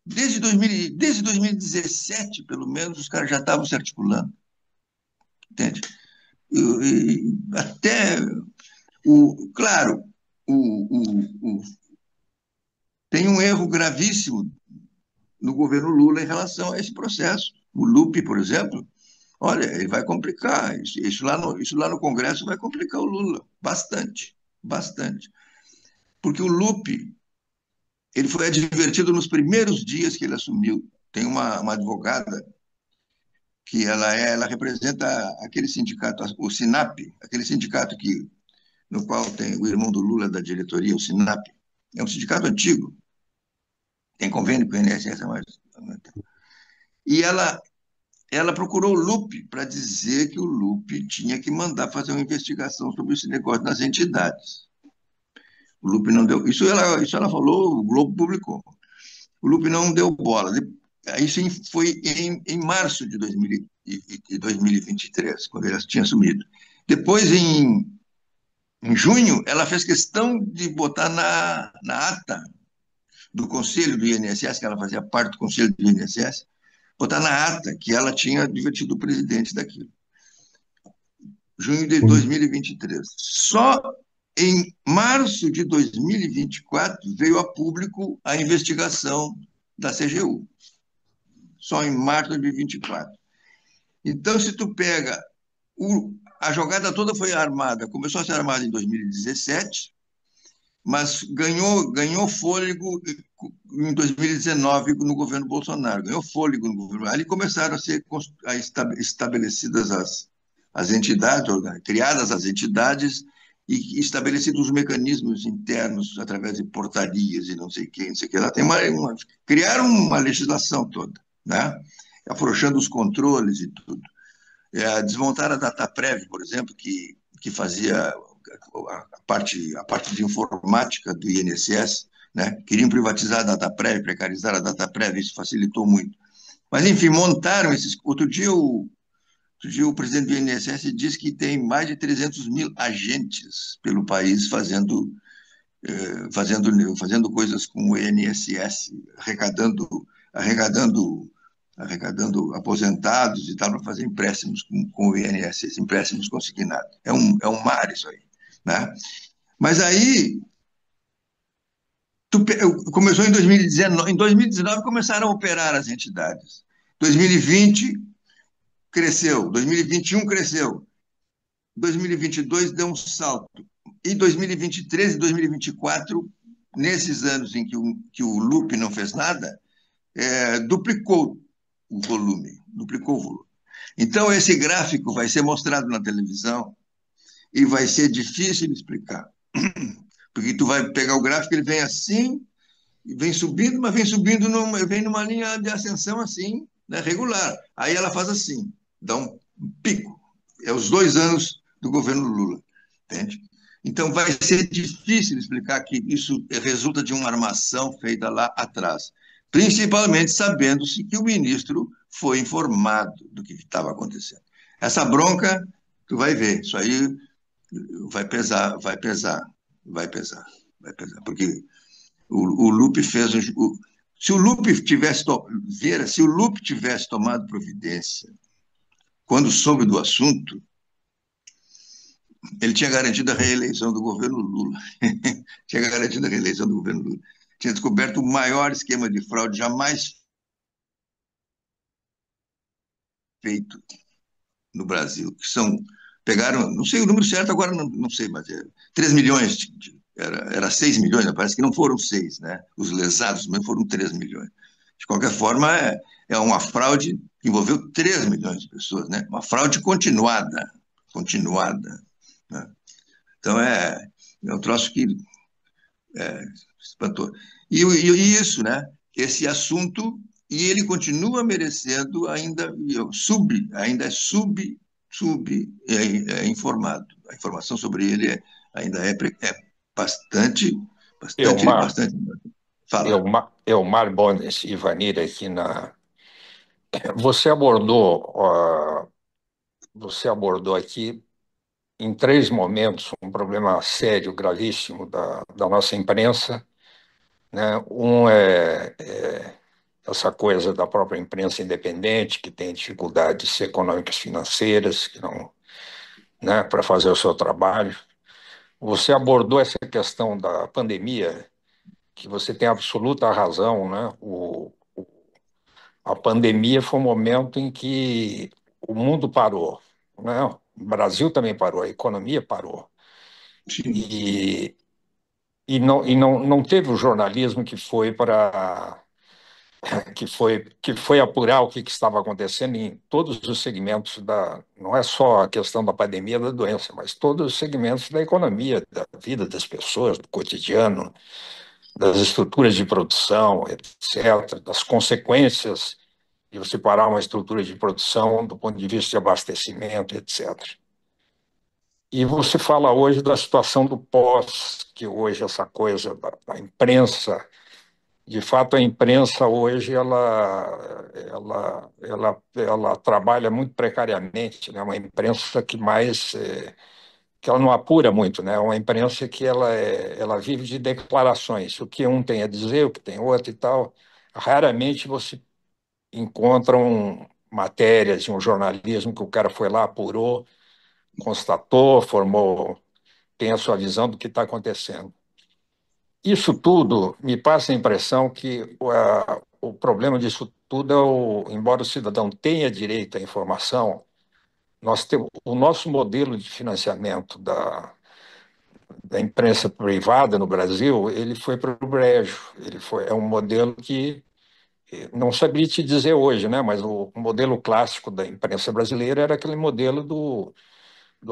desde 2017, pelo menos, os caras já estavam se articulando, entende? Até, claro, tem um erro gravíssimo no governo Lula em relação a esse processo. O Lupe, por exemplo, olha, ele vai complicar. Isso lá no Congresso vai complicar o Lula bastante, bastante. Porque o Lupe, ele foi advertido nos primeiros dias que ele assumiu. Tem uma advogada que ela representa aquele sindicato, o SINAP, aquele sindicato no qual tem o irmão do Lula da diretoria, o SINAP. É um sindicato antigo, tem convênio com o INSS, mas... E ela procurou o Lupe para dizer que o Lupe tinha que mandar fazer uma investigação sobre esse negócio nas entidades. O Lupe não deu. Isso ela falou, o Globo publicou. O Lupe não deu bola. Isso foi em março de 2023, quando ele tinha assumido. Depois, em junho, ela fez questão de botar na ata do Conselho do INSS, que ela fazia parte do Conselho do INSS, botar na ata que ela tinha advertido o presidente daquilo. Junho de 2023. Só em março de 2024 veio a público a investigação da CGU. Só em março de 2024. Então, se tu pega... A jogada toda foi armada, começou a ser armada em 2017, mas ganhou fôlego em 2019 no governo Bolsonaro. Ganhou fôlego no governo. Ali começaram a ser estabelecidas as entidades, criadas as entidades e estabelecidos os mecanismos internos através de portarias e não sei quem, não sei o que lá. Criaram uma legislação toda, né? Afrouxando os controles e tudo. Desmontaram a Dataprev, por exemplo, que fazia a parte de informática do INSS, né? Queriam privatizar a Dataprev, precarizar a Dataprev, isso facilitou muito. Mas, enfim, montaram esses... Outro dia o presidente do INSS disse que tem mais de 300 mil agentes pelo país fazendo coisas com o INSS, arrecadando aposentados e tal, para fazer empréstimos com o INSS, empréstimos consignados. É um mar isso aí, né? Mas aí começou em 2019. Em 2019 começaram a operar as entidades. 2020 cresceu, 2021 cresceu, 2022 deu um salto. E 2023 e 2024, nesses anos em que o Lupe não fez nada, duplicou o volume. Então, esse gráfico vai ser mostrado na televisão e vai ser difícil de explicar. Porque tu vai pegar o gráfico, ele vem assim, vem subindo, mas vem numa linha de ascensão assim, né, regular. Aí ela faz assim, dá um pico. É os 2 anos do governo Lula, entende? Então, vai ser difícil explicar que isso resulta de uma armação feita lá atrás, principalmente sabendo-se que o ministro foi informado do que estava acontecendo. Essa bronca, tu vai ver, isso aí vai pesar, porque o Lupe fez... Se o Lupe tivesse tomado providência quando soube do assunto, ele tinha garantido a reeleição do governo Lula. Tinha descoberto o maior esquema de fraude jamais feito no Brasil, pegaram, não sei o número certo agora, não sei, mas 3 milhões, era 6 milhões, parece que não foram 6, né? Os lesados mesmo foram 3 milhões. De qualquer forma, é uma fraude que envolveu 3 milhões de pessoas, né? Uma fraude continuada, né? Então, é um troço que espantou. E isso, né? Esse assunto, e ele continua merecendo ainda informado. A informação sobre ele ainda é bastante. Elmar, Fala. Elmar Bones e Vanira aqui na. Você abordou, você abordou aqui em três momentos um problema sério, gravíssimo da nossa imprensa, né? Um é essa coisa da própria imprensa independente, que tem dificuldades econômicas financeiras, que não, né, para fazer o seu trabalho. Você abordou essa questão da pandemia, que você tem absoluta razão, né? A pandemia foi um momento em que o mundo parou, né? O Brasil também parou, a economia parou. Sim, E, não teve o jornalismo que foi apurar o que estava acontecendo em todos os segmentos não é só a questão da pandemia da doença, mas todos os segmentos da economia, da vida das pessoas, do cotidiano, das estruturas de produção, etc., das consequências de você parar uma estrutura de produção do ponto de vista de abastecimento, etc. E você fala hoje da situação do pós, que hoje essa coisa da imprensa, de fato a imprensa hoje ela trabalha muito precariamente, né? Uma imprensa que ela não apura muito, né? Uma imprensa que ela vive de declarações, o que um tem a dizer, o que tem outro e tal. Raramente você encontra matérias de um jornalismo que o cara foi lá, apurou, constatou, formou, tem a sua visão do que está acontecendo. Isso tudo me passa a impressão que o problema disso tudo embora o cidadão tenha direito à informação, o nosso modelo de financiamento da imprensa privada no Brasil, ele foi para o brejo. É um modelo que não sabia te dizer hoje, né? Mas o modelo clássico da imprensa brasileira era aquele modelo do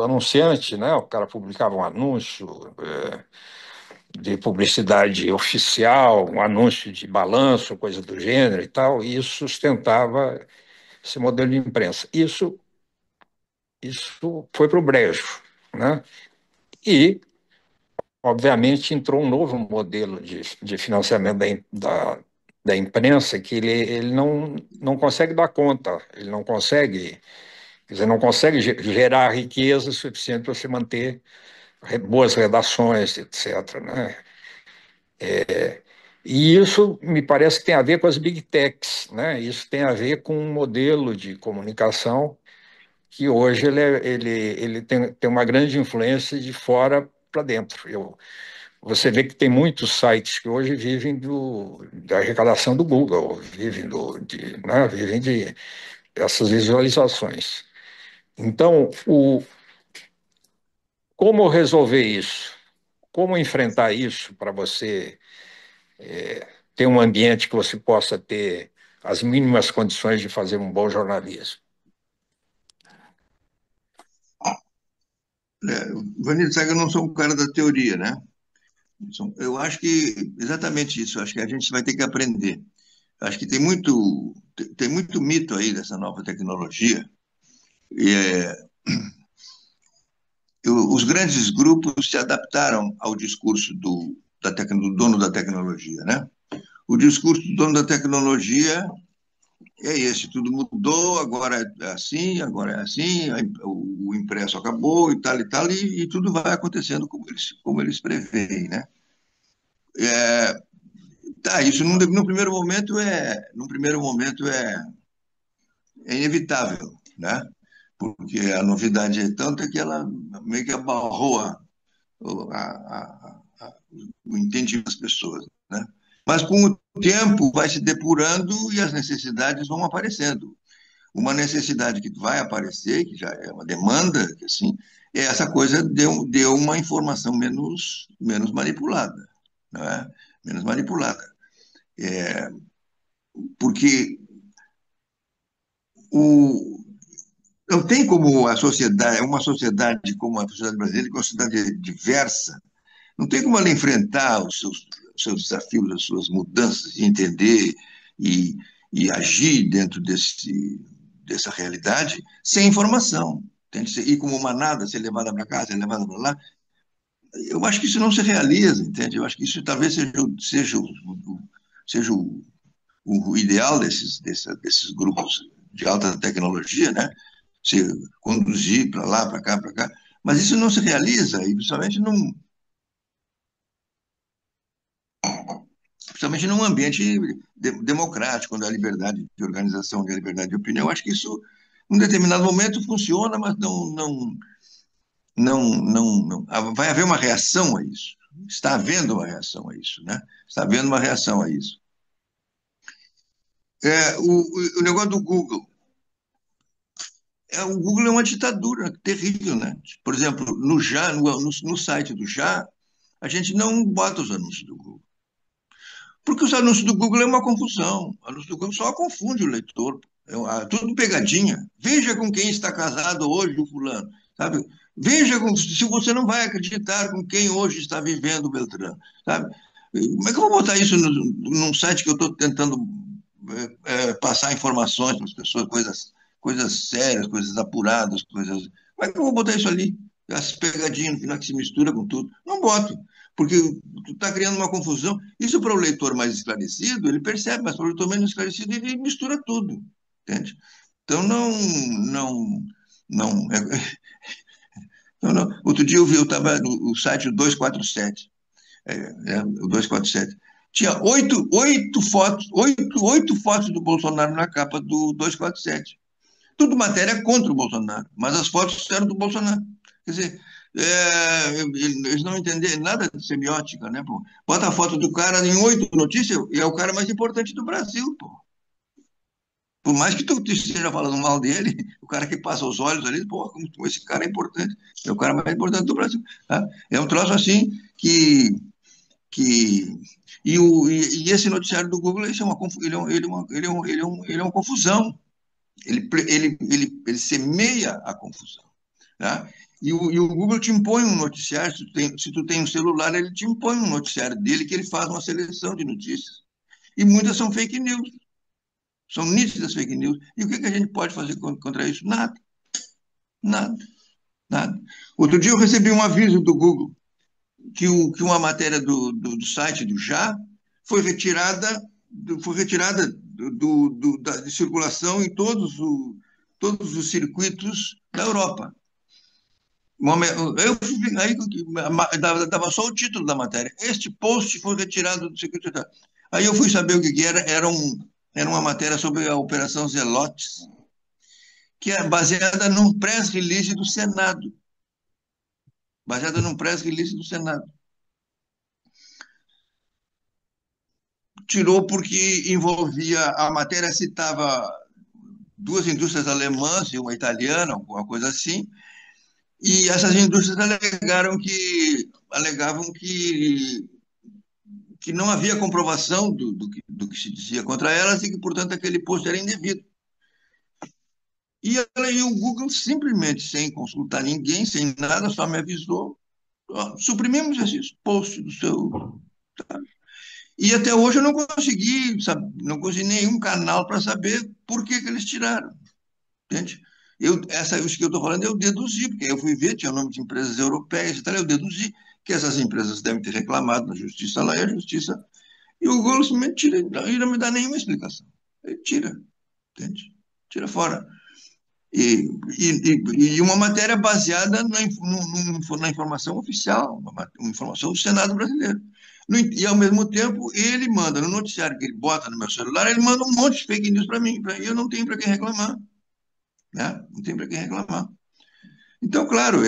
anunciante, né? O cara publicava um anúncio de publicidade oficial, um anúncio de balanço, coisa do gênero e tal, e isso sustentava esse modelo de imprensa. Isso foi para o brejo, né? E obviamente, entrou um novo modelo de financiamento da imprensa que ele não consegue dar conta, ele não consegue, quer dizer, não consegue gerar riqueza suficiente para você manter boas redações, etc., né? E isso me parece que tem a ver com as big techs, né? Isso tem a ver com um modelo de comunicação que hoje ele tem uma grande influência de fora para dentro. Você vê que tem muitos sites que hoje vivem da arrecadação do Google, vivem de essas visualizações. Então, como resolver isso? Como enfrentar isso para você ter um ambiente que você possa ter as mínimas condições de fazer um bom jornalismo? Vanilla, sabe que eu não sou um cara da teoria, né? Eu acho que exatamente isso. Acho que a gente vai ter que aprender. Acho que tem muito mito aí dessa nova tecnologia. E, os grandes grupos se adaptaram ao discurso do dono da tecnologia, né? O discurso do dono da tecnologia é esse: tudo mudou, agora é assim, o impresso acabou e tal, e tudo vai acontecendo como eles preveem, né? É, tá, isso no primeiro momento é inevitável, né? Porque a novidade é tanta que ela meio que abarrou o entendimento das pessoas, né? Mas com o tempo vai se depurando e as necessidades vão aparecendo. Uma necessidade que vai aparecer, que já é uma demanda, que assim, é essa coisa de uma informação menos manipulada, não é? Menos manipulada. É, porque o, não tem como uma sociedade como a sociedade brasileira, que é uma sociedade diversa, não tem como ela enfrentar os seus desafios, as suas mudanças, e entender e, e agir dentro dessa realidade sem informação. Tem que ir como manada, ser levada para cá, ser levada para lá. Eu acho que isso não se realiza, entende? Eu acho que isso talvez seja seja o ideal desses grupos de alta tecnologia, né? Se conduzir para lá, para cá, para cá. Mas isso não se realiza, e principalmente num ambiente democrático, onde há liberdade de organização, onde há liberdade de opinião. Eu acho que isso, em um determinado momento, funciona, mas vai haver uma reação a isso. Está havendo uma reação a isso, né? Está havendo uma reação a isso. O negócio do Google. O Google é uma ditadura terrível, né? Por exemplo, no site do Já, a gente não bota os anúncios do Google. Porque os anúncios do Google é uma confusão. O anúncio do Google só confunde o leitor. Tudo pegadinha. Veja com quem está casado hoje o fulano, sabe? Se você não vai acreditar com quem hoje está vivendo o Beltrano, sabe? Como é que eu vou botar isso num site que eu estou tentando passar informações para as pessoas, coisas sérias, coisas apuradas, coisas. Como é que eu vou botar isso ali? As pegadinhas no final que se mistura com tudo. Não boto, porque tu está criando uma confusão. Isso para o leitor mais esclarecido, ele percebe, mas para o leitor menos esclarecido, ele mistura tudo, entende? Então, não, não. Outro dia eu estava no site 247, o 247. Tinha oito fotos do Bolsonaro na capa do 247. Tudo matéria contra o Bolsonaro, mas as fotos eram do Bolsonaro. Quer dizer, eles não entendem nada de semiótica, né? Pô? Bota a foto do cara em 8 notícias e é o cara mais importante do Brasil, pô. Por mais que tu esteja falando mal dele, o cara que passa os olhos ali, pô, como esse cara é importante, é o cara mais importante do Brasil. Tá? É um troço assim que e esse noticiário do Google isso é uma, ele é uma confusão. Ele semeia a confusão. Tá? E o Google te impõe um noticiário, se tu tem um celular, ele te impõe um noticiário dele que ele faz uma seleção de notícias. E muitas são fake news, são nítidas fake news. E o que a gente pode fazer contra isso? Nada, nada, nada. Outro dia eu recebi um aviso do Google que uma matéria do site do Já foi retirada de circulação em todos os circuitos da Europa. Aí dava só o título da matéria. Este post foi retirado do circuito. Aí eu fui saber o que era. Era uma matéria sobre a Operação Zelotes, que é baseada num press release do Senado. Baseada num press release do Senado. Tirou porque envolvia, a matéria citava duas indústrias alemãs e uma italiana, alguma coisa assim, e essas indústrias alegavam que não havia comprovação do que se dizia contra elas e que, portanto, aquele post era indevido. E o Google simplesmente, sem consultar ninguém, sem nada, só me avisou, suprimimos esse post do seu. E até hoje eu não consegui, sabe, não consegui nenhum canal para saber por que eles tiraram. Entende? Isso que eu estou falando eu deduzi, porque eu fui ver, tinha o nome de empresas europeias e tal, eu deduzi que essas empresas devem ter reclamado na justiça lá, e a justiça. E o Google simplesmente tira, e não me dá nenhuma explicação. Ele tira, entende? Tira fora. E uma matéria baseada na informação oficial, uma informação do Senado brasileiro. E, ao mesmo tempo, ele manda, no noticiário que ele bota no meu celular, ele manda um monte de fake news para mim, e eu não tenho para quem reclamar. Né? Não tem para quem reclamar. Então, claro,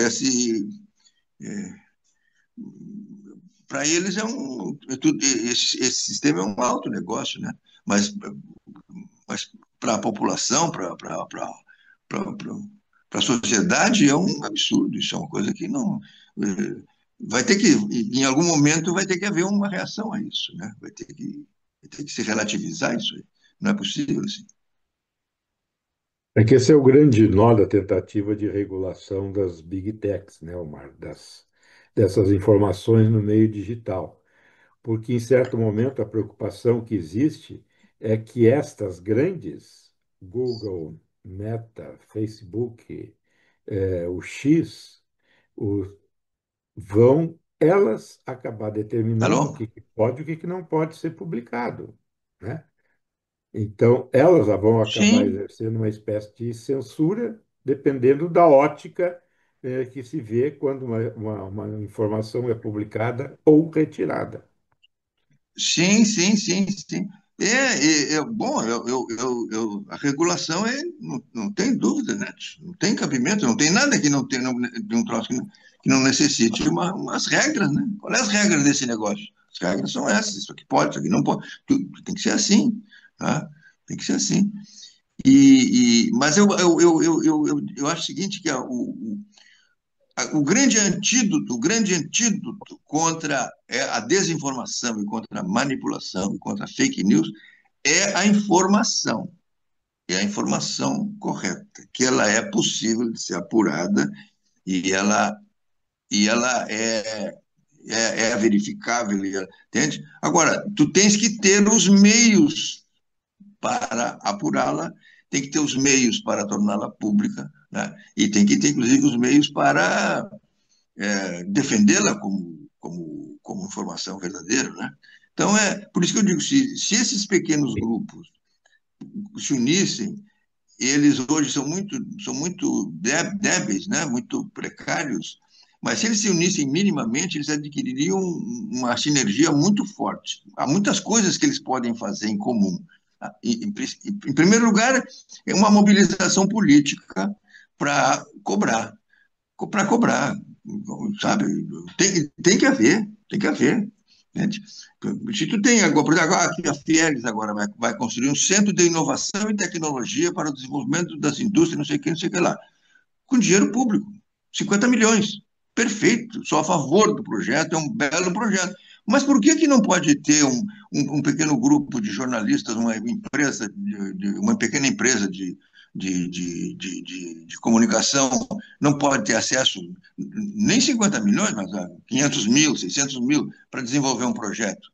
para eles esse sistema é um alto negócio, né? Mas para a população, para a sociedade, é um absurdo. Isso é uma coisa que não. Vai ter que, em algum momento, vai ter que haver uma reação a isso, né? Vai ter que se relativizar isso aí. Não é possível assim. É que esse é o grande nó da tentativa de regulação das big techs, né, Omar, dessas informações no meio digital. Porque, em certo momento, a preocupação que existe é que estas grandes, Google, Meta, Facebook, o X, o- vão elas acabar determinando o Alô? que que pode e o que que não pode ser publicado. né? Então, elas vão acabar Sim, exercendo uma espécie de censura, dependendo da ótica que se vê quando uma informação é publicada ou retirada. sim, sim, sim, sim. Bom, a regulação não tem dúvida, né? Não tem cabimento, não tem nada que não tenha de um troço que não necessite umas regras, né? Qual é as regras desse negócio? As regras são essas, isso aqui pode, isso aqui não pode. Tem que ser assim, tá? Tem que ser assim. Mas eu acho o seguinte, que o grande antídoto contra a desinformação e contra a manipulação e contra a fake news é a informação. É a informação correta, que ela é possível de ser apurada e ela é verificável, entende? Agora, tu tens que ter os meios para apurá-la, tem que ter os meios para torná-la pública, né? E tem que ter, inclusive, os meios para defendê-la como informação verdadeira, né? Então, por isso que eu digo, se esses pequenos grupos se unissem, eles hoje são muito débeis, né? Muito precários, mas se eles se unissem minimamente, eles adquiririam uma sinergia muito forte. Há muitas coisas que eles podem fazer em comum. Em primeiro lugar, é uma mobilização política para cobrar, para cobrar, sabe? Tem que haver. Gente. Se tu tem agora, por exemplo, aqui a Fieres agora vai construir um centro de inovação e tecnologia para o desenvolvimento das indústrias, não sei o que lá, com dinheiro público, 50 milhões. Perfeito, sou a favor do projeto, é um belo projeto. Mas por que não pode ter um pequeno grupo de jornalistas, uma pequena empresa de comunicação, não pode ter acesso, nem 50 milhões, mas 500 mil, 600 mil, para desenvolver um projeto?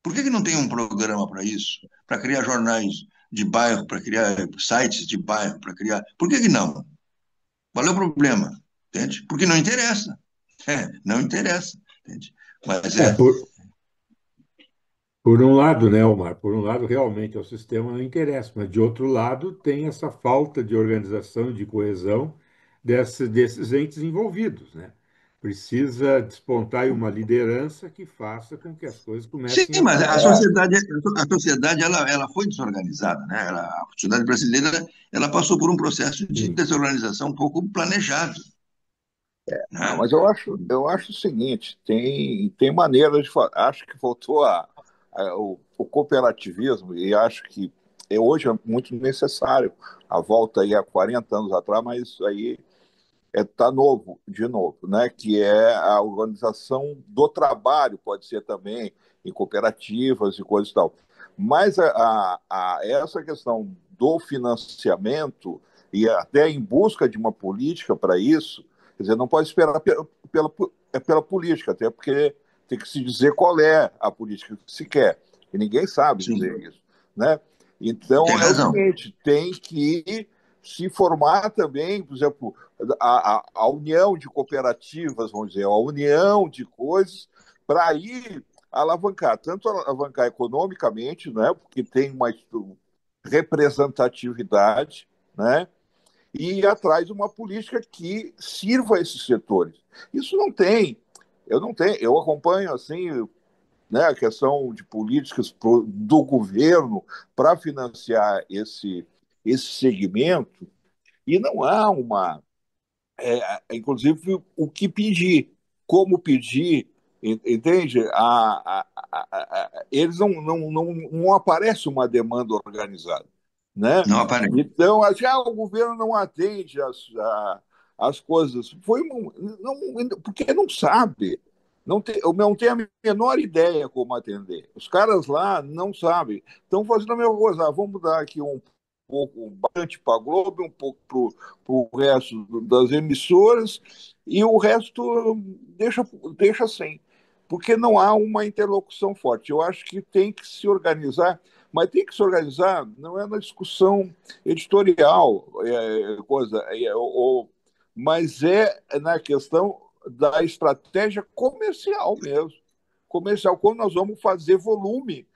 Por que não tem um programa para isso? Para criar jornais de bairro, para criar sites de bairro, para criar. Por que não? Qual é o problema? Entende? Porque não interessa. Não interessa. Entende? Mas É, por um lado, né, Omar? Por um lado, realmente, o sistema não interessa, mas de outro lado, tem essa falta de organização e de coesão desses entes envolvidos, né? Precisa despontar aí uma liderança que faça com que as coisas sim, comecem a mas funcionar. a sociedade ela foi desorganizada, né? A sociedade brasileira ela passou por um processo de Sim. desorganização um pouco planejado, Não, né? mas eu acho o seguinte, tem maneira de fazer. Acho que voltou o cooperativismo e acho que hoje é muito necessário a volta aí há 40 anos atrás, mas isso aí tá novo, de novo, né? Que é a organização do trabalho, pode ser também em cooperativas e coisas e tal. Mas essa questão do financiamento e até em busca de uma política para isso, quer dizer, não pode esperar pela política, até porque tem que se dizer qual é a política que se quer, e ninguém sabe dizer Sim, isso, né? Então tem é o razão. seguinte, tem que se formar também, por exemplo, a união de cooperativas, vamos dizer, a união de coisas para ir alavancar, tanto alavancar economicamente, né, porque tem uma representatividade, né, e ir atrás de uma política que sirva a esses setores. Isso não tem. Eu não tenho, eu acompanho assim, né, a questão de políticas do governo para financiar esse segmento e não há inclusive, o que pedir, como pedir, entende? Eles não aparece uma demanda organizada, né? Não aparece. Então, o governo não atende as coisas. Porque não sabe. Não tem a menor ideia como atender. Os caras lá não sabem. Estão fazendo a mesma coisa. Vamos dar aqui um pouco bastante para a Globo, um pouco para o resto das emissoras, e o resto deixa sem. Porque não há uma interlocução forte. Eu acho que tem que se organizar, mas tem que se organizar não é na discussão editorial, mas é na questão da estratégia comercial mesmo. Comercial, quando nós vamos fazer volume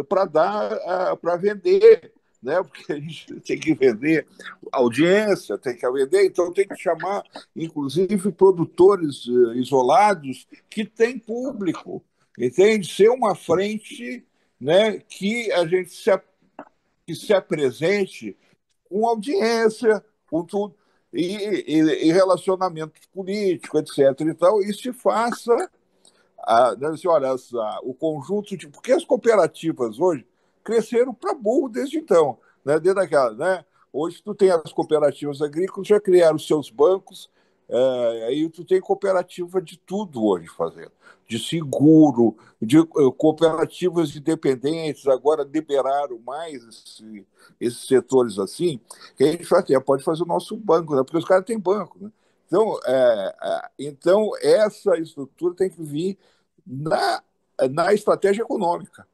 para dar, para vender, né? Porque a gente tem que vender audiência, tem que vender, então tem que chamar, inclusive, produtores isolados que têm público, entende? Ser uma frente, né, que a gente que se apresente com audiência, com tudo, e relacionamento político, etc. Então, e se faça né, olha, o conjunto de. Porque as cooperativas hoje cresceram para burro desde então. Né, desde aquela, né? Hoje tu tem as cooperativas agrícolas, já criaram seus bancos, aí tu tem cooperativa de tudo hoje fazendo. De seguro, de cooperativas independentes, agora liberaram mais esses setores assim, que a gente pode fazer o nosso banco, né? Porque os caras têm banco. Né? Então, essa estrutura tem que vir na estratégia econômica,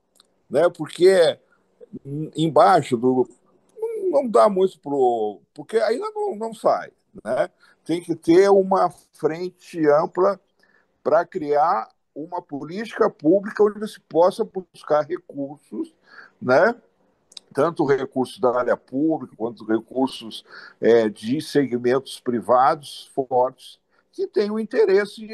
né? Porque embaixo não dá muito porque ainda não sai, né? Tem que ter uma frente ampla para criar uma política pública onde se possa buscar recursos, né? Tanto recursos da área pública quanto recursos de segmentos privados fortes que têm o interesse,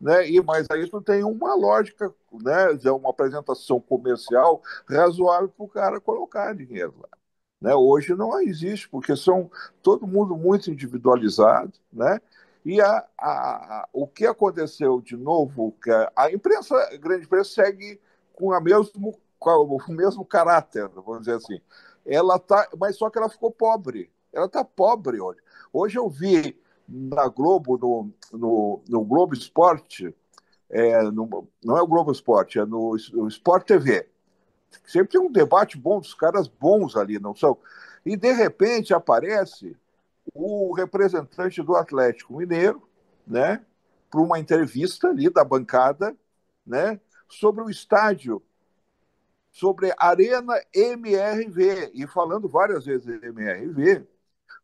né? E mais a isso tem uma lógica, né? Uma apresentação comercial razoável para o cara colocar dinheiro lá. Né? Hoje não existe, porque são todo mundo muito individualizado, né? E o que aconteceu de novo, que a imprensa, a grande imprensa segue com o mesmo caráter, vamos dizer assim. Ela tá, mas só que ela ficou pobre. Ela está pobre hoje. Hoje eu vi na Globo, no Globo Esporte, não é o Globo Esporte, é no Sport TV. Sempre tem um debate bom dos caras bons ali, não são? E, de repente, aparece o representante do Atlético Mineiro, né, para uma entrevista ali da bancada, né, sobre o estádio, sobre a Arena MRV, e falando várias vezes MRV,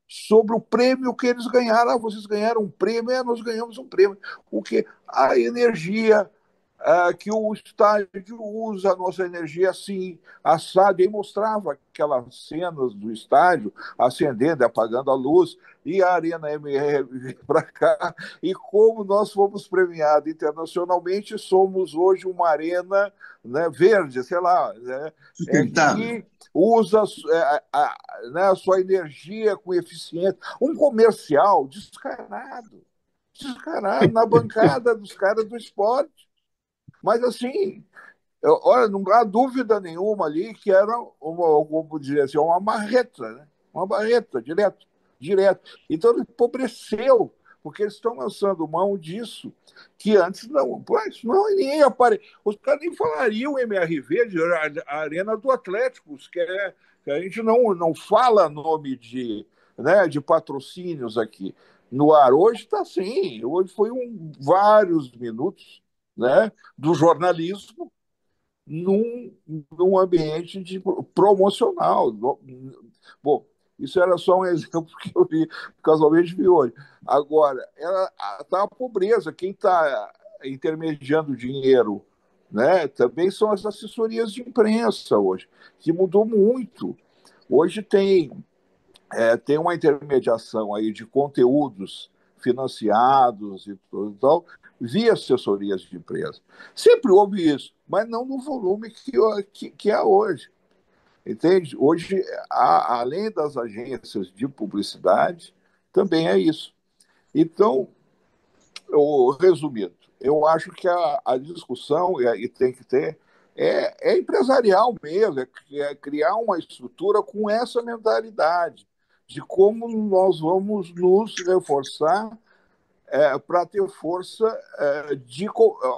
sobre o prêmio que eles ganharam. Ah, vocês ganharam um prêmio, nós ganhamos um prêmio. O que? A energia que o estádio usa a nossa energia assim, assado, e mostrava aquelas cenas do estádio acendendo, apagando a luz, e a Arena MR para cá, e como nós fomos premiados internacionalmente, somos hoje uma arena, né, verde, sei lá, né, Sustentável. que usa né, a sua energia com eficiência. Um comercial descarado na bancada dos caras do esporte. Mas, assim, olha, não há dúvida nenhuma ali que era como dizer assim, uma marreta, né? Uma marreta, direto. Então, ele empobreceu, porque eles estão lançando mão disso, que antes não. Pois, não, ninguém os caras nem falariam MRV, a Arena do Atlético, que a gente não fala nome de patrocínios aqui. No ar hoje está assim, hoje foi vários minutos, né, do jornalismo num ambiente promocional. Bom, isso era só um exemplo que eu vi, casualmente vi hoje. Agora, está a pobreza. Quem está intermediando dinheiro, né, também são as assessorias de imprensa hoje, que mudou muito. Hoje tem uma intermediação aí de conteúdos financiados e tudo e tal, via assessorias de empresa. Sempre houve isso, mas não no volume que há hoje. Entende? Hoje, além das agências de publicidade, também é isso. Então, resumindo, eu acho que a discussão, e tem que ter, é empresarial mesmo, é criar uma estrutura com essa mentalidade de como nós vamos nos reforçar para ter força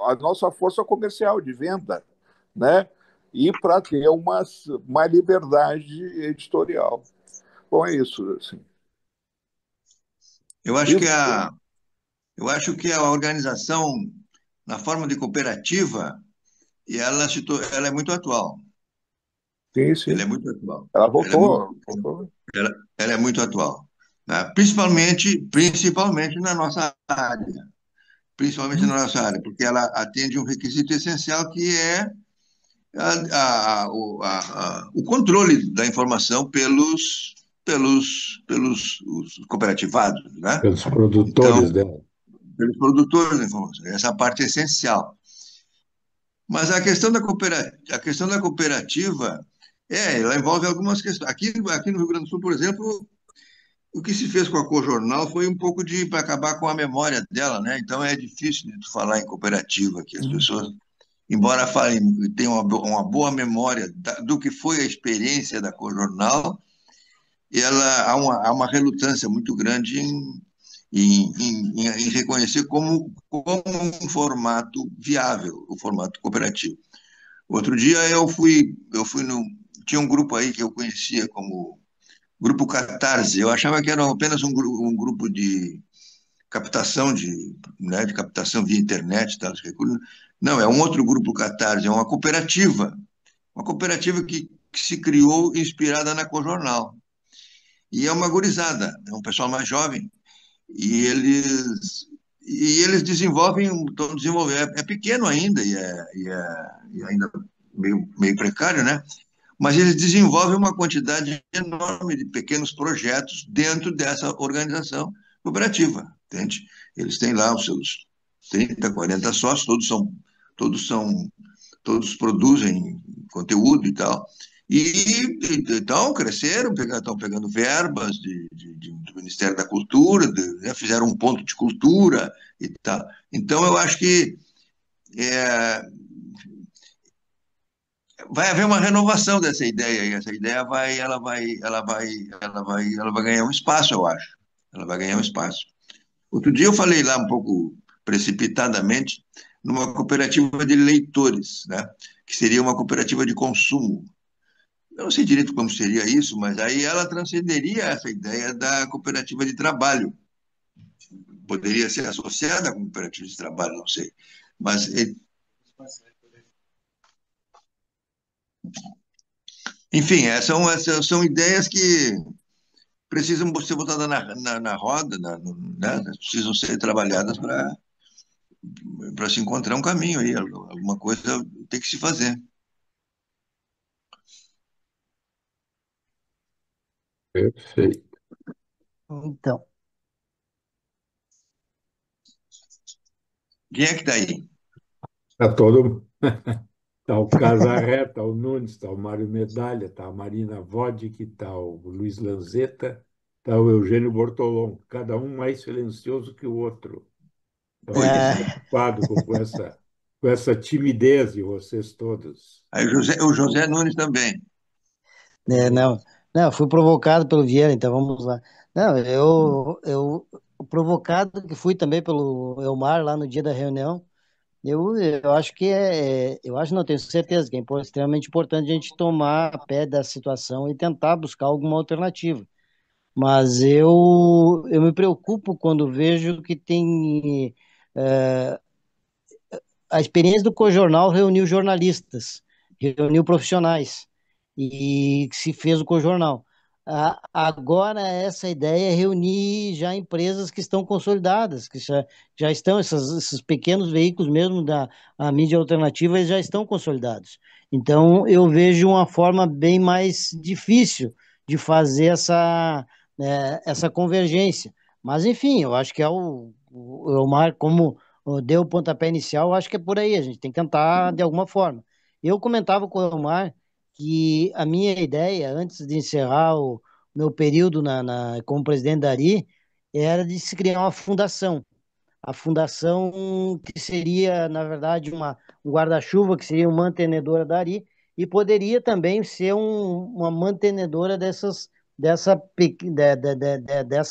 a nossa força comercial de venda, né? E para ter uma liberdade editorial. Bom, é isso. Assim. Eu acho que a organização na forma de cooperativa ela é muito atual. Sim, Ela sim. é muito atual. Ela Ela é muito, voltou. ela é muito atual, né? Principalmente na nossa área. Principalmente na nossa área, porque ela atende um requisito essencial que é o controle da informação pelos os cooperativados, né? Pelos produtores Então, dela. pelos produtores da informação. Essa parte é essencial. Mas a questão da cooperativa, ela envolve algumas questões. Aqui no Rio Grande do Sul, por exemplo, o que se fez com a Cojornal foi um pouco de para acabar com a memória dela, né? Então é difícil de tu falar em cooperativa aqui. As pessoas, embora falem, tenham uma boa memória do que foi a experiência da Cojornal, há uma relutância muito grande em reconhecer como um formato viável, o formato cooperativo. Outro dia eu fui no, tinha um grupo aí que eu conhecia como Grupo Catarse. Eu achava que era apenas um grupo de captação de captação via internet, tal, recursos. Não, é um outro grupo Catarse, é uma cooperativa que se criou inspirada na Cojornal. E é uma gurizada, é um pessoal mais jovem, e eles estão desenvolvendo, é pequeno ainda e ainda meio precário, né? Mas eles desenvolvem uma quantidade enorme de pequenos projetos dentro dessa organização cooperativa, entende? Eles têm lá os seus 30, 40 sócios, todos são, todos produzem conteúdo e tal. E então cresceram, estão pegando verbas do Ministério da Cultura, né, fizeram um ponto de cultura e tal. Então eu acho que é, vai haver uma renovação dessa ideia e essa ideia ela vai ganhar um espaço, eu acho. Ela vai ganhar um espaço. Outro dia eu falei lá um pouco precipitadamente numa cooperativa de leitores, né? Que seria uma cooperativa de consumo. Eu não sei direito como seria isso, mas aí ela transcenderia essa ideia da cooperativa de trabalho. Poderia ser associada à cooperativa de trabalho, não sei. Mas, enfim, essas são ideias que precisam ser botadas na roda, né? Precisam ser trabalhadas para se encontrar um caminho aí, alguma coisa tem que se fazer. Perfeito. Então, Quem é que está aí? Está todo. Está o Casarré, está o Nunes, está o Mário Medalha, está a Marina Vodek, está o Luiz Lanzetta, está o Eugênio Bortolom, cada um mais silencioso que o outro. Estão Pois. preocupados com essa timidez de vocês todos. Aí o José Nunes também. não, não, fui provocado pelo Vieira, então vamos lá. Não, eu provocado que fui também pelo Elmar lá no dia da reunião. Eu acho que eu acho, não tenho certeza que é extremamente importante a gente tomar a pé da situação e tentar buscar alguma alternativa. Mas eu me preocupo quando vejo que tem a experiência do Cojornal reuniu jornalistas, reuniu profissionais e se fez o Cojornal. Agora, essa ideia é reunir já empresas que estão consolidadas, que já estão, esses pequenos veículos mesmo da a mídia alternativa, eles já estão consolidados. Então, eu vejo uma forma bem mais difícil de fazer essa convergência. Mas, enfim, eu acho que o Elmar, como deu o pontapé inicial, eu acho que é por aí, a gente tem que tentar de alguma forma. Eu comentava com o Elmar que a minha ideia, antes de encerrar o meu período como presidente da ARI, era de se criar uma fundação. A fundação que seria, na verdade, um guarda-chuva, que seria uma mantenedora da ARI, e poderia também ser uma mantenedora dessa,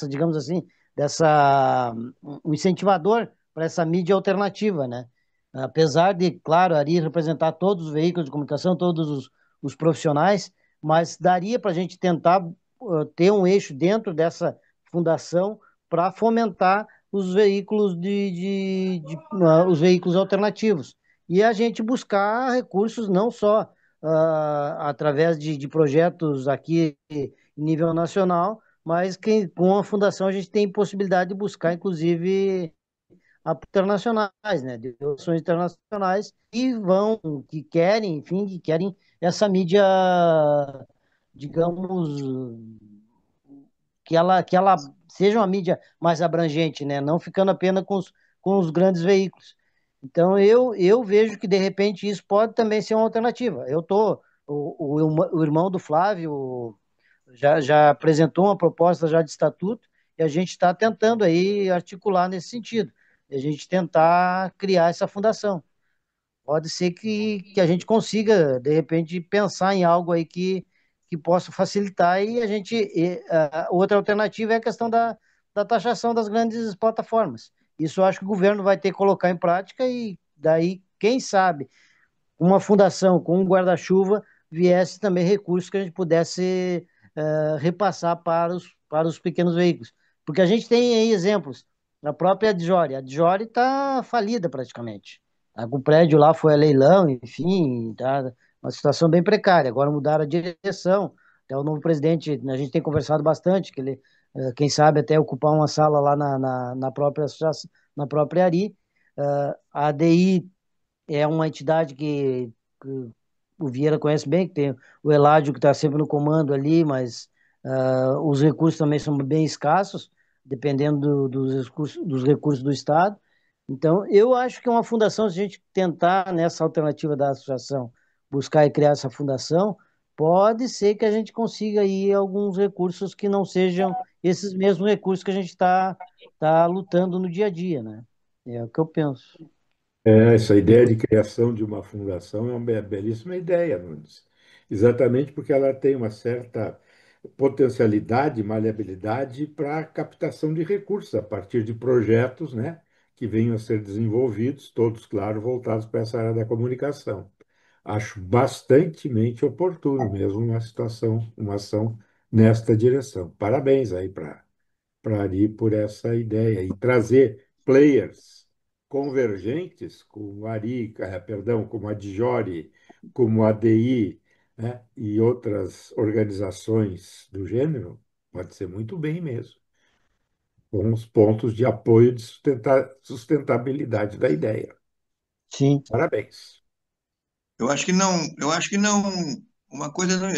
digamos assim, um incentivador para essa mídia alternativa, né? Apesar de, claro, a ARI representar todos os veículos de comunicação, todos os profissionais, mas daria para a gente tentar ter um eixo dentro dessa fundação para fomentar os veículos os veículos alternativos e a gente buscar recursos não só através de projetos aqui em nível nacional, mas que com a fundação a gente tem possibilidade de buscar, inclusive, internacionais, né, de relações internacionais, que querem, enfim, que querem essa mídia, digamos, que ela seja uma mídia mais abrangente, né, não ficando apenas com os grandes veículos. Então, eu vejo que, de repente, isso pode também ser uma alternativa. O irmão do Flávio já apresentou uma proposta já de estatuto e a gente está tentando aí articular nesse sentido. E a gente tentar criar essa fundação. Pode ser que a gente consiga, de repente, pensar em algo aí que possa facilitar e outra alternativa é a questão da taxação das grandes plataformas. Isso eu acho que o governo vai ter que colocar em prática e daí, quem sabe, uma fundação com um guarda-chuva viesse também recursos que a gente pudesse repassar para os pequenos veículos. Porque a gente tem aí exemplos. A própria Adjori. A Adjori está falida praticamente. Tá, o prédio lá foi a leilão, enfim, tá uma situação bem precária. Agora mudaram a direção. Até o novo presidente, a gente tem conversado bastante, que ele, quem sabe, até ocupar uma sala lá na própria associação, na própria ARI. A ADI é uma entidade que o Vieira conhece bem, que tem o Eládio que está sempre no comando ali, mas os recursos também são bem escassos, dependendo dos recursos do Estado. Então, eu acho que uma fundação, se a gente tentar nessa alternativa da associação, buscar e criar essa fundação, pode ser que a gente consiga aí alguns recursos que não sejam esses mesmos recursos que a gente tá lutando no dia a dia, né? É o que eu penso. Essa ideia de criação de uma fundação é uma belíssima ideia, Nunes. Exatamente porque ela tem uma certa potencialidade, maleabilidade para a captação de recursos a partir de projetos, né, que venham a ser desenvolvidos, todos, claro, voltados para essa área da comunicação. Acho bastantemente oportuno mesmo uma ação nesta direção. Parabéns aí para ir por essa ideia e trazer players convergentes, como a Ari, perdão, como a Dijori, como a DI, né, e outras organizações do gênero, pode ser muito bem mesmo, com os pontos de apoio de sustentabilidade da ideia. Sim. Parabéns. Eu acho que não, uma coisa não,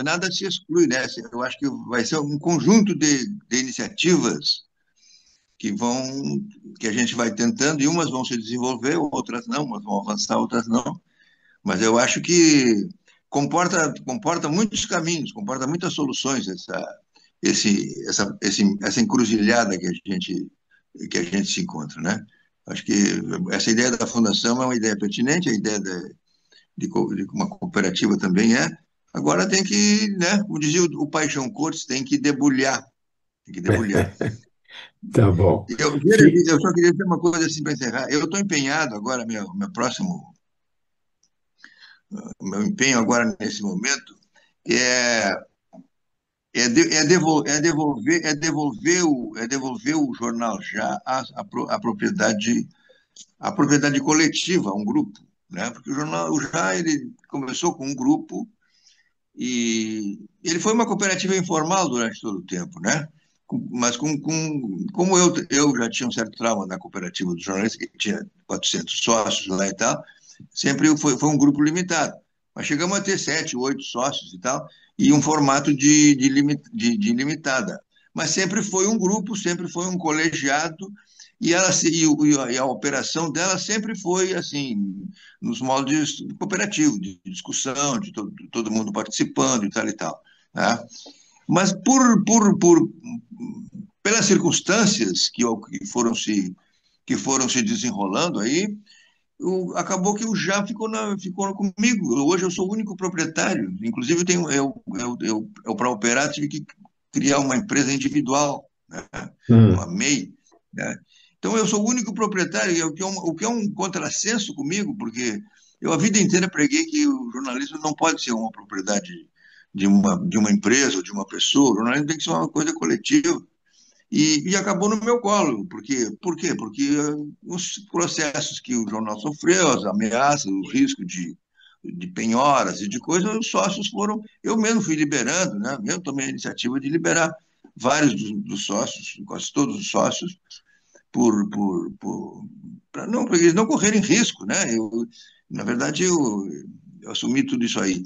nada se exclui, né? Eu acho que vai ser um conjunto de iniciativas que vão, que a gente vai tentando, e umas vão se desenvolver, outras não, umas vão avançar, outras não. Mas eu acho que comporta muitos caminhos, comporta muitas soluções essa encruzilhada que a gente se encontra, né? Acho que essa ideia da fundação é uma ideia pertinente, a ideia de uma cooperativa também é. Agora tem que, né, como dizia o Paixão Cortes, tem que debulhar. Tá bom. Eu só queria dizer uma coisa assim para encerrar. Eu estou empenhado agora, meu empenho agora nesse momento é, é devolver o jornal já a propriedade coletiva, a um grupo, né? Porque o já ele começou com um grupo e ele foi uma cooperativa informal durante todo o tempo, né? Mas como eu já tinha um certo trauma na cooperativa dos jornalistas, que tinha 400 sócios lá e tal, sempre foi um grupo limitado. Mas chegamos a ter 7, 8 sócios e tal, e um formato de limitada. Mas sempre foi um grupo, sempre foi um colegiado, e a operação dela sempre foi assim, nos moldes cooperativos, de discussão, de todo mundo participando e tal e tal. Né? Mas pelas circunstâncias que foram se desenrolando aí, acabou que o Já ficou comigo. Hoje eu sou o único proprietário. Inclusive, para operar, tive que criar uma empresa individual, né? Uma MEI. Né? Então, eu sou o único proprietário, e o que é um contrassenso comigo, porque eu a vida inteira preguei que o jornalismo não pode ser uma propriedade de uma empresa ou de uma pessoa. O jornalismo tem que ser uma coisa coletiva. E acabou no meu colo. Por quê? Porque os processos que o jornal sofreu, as ameaças, os riscos de penhoras e de coisas, os sócios foram. Eu mesmo fui liberando, né? Eu tomei a iniciativa de liberar vários dos sócios, quase todos os sócios, para não, pra eles não correrem risco, né? Na verdade, eu assumi tudo isso aí.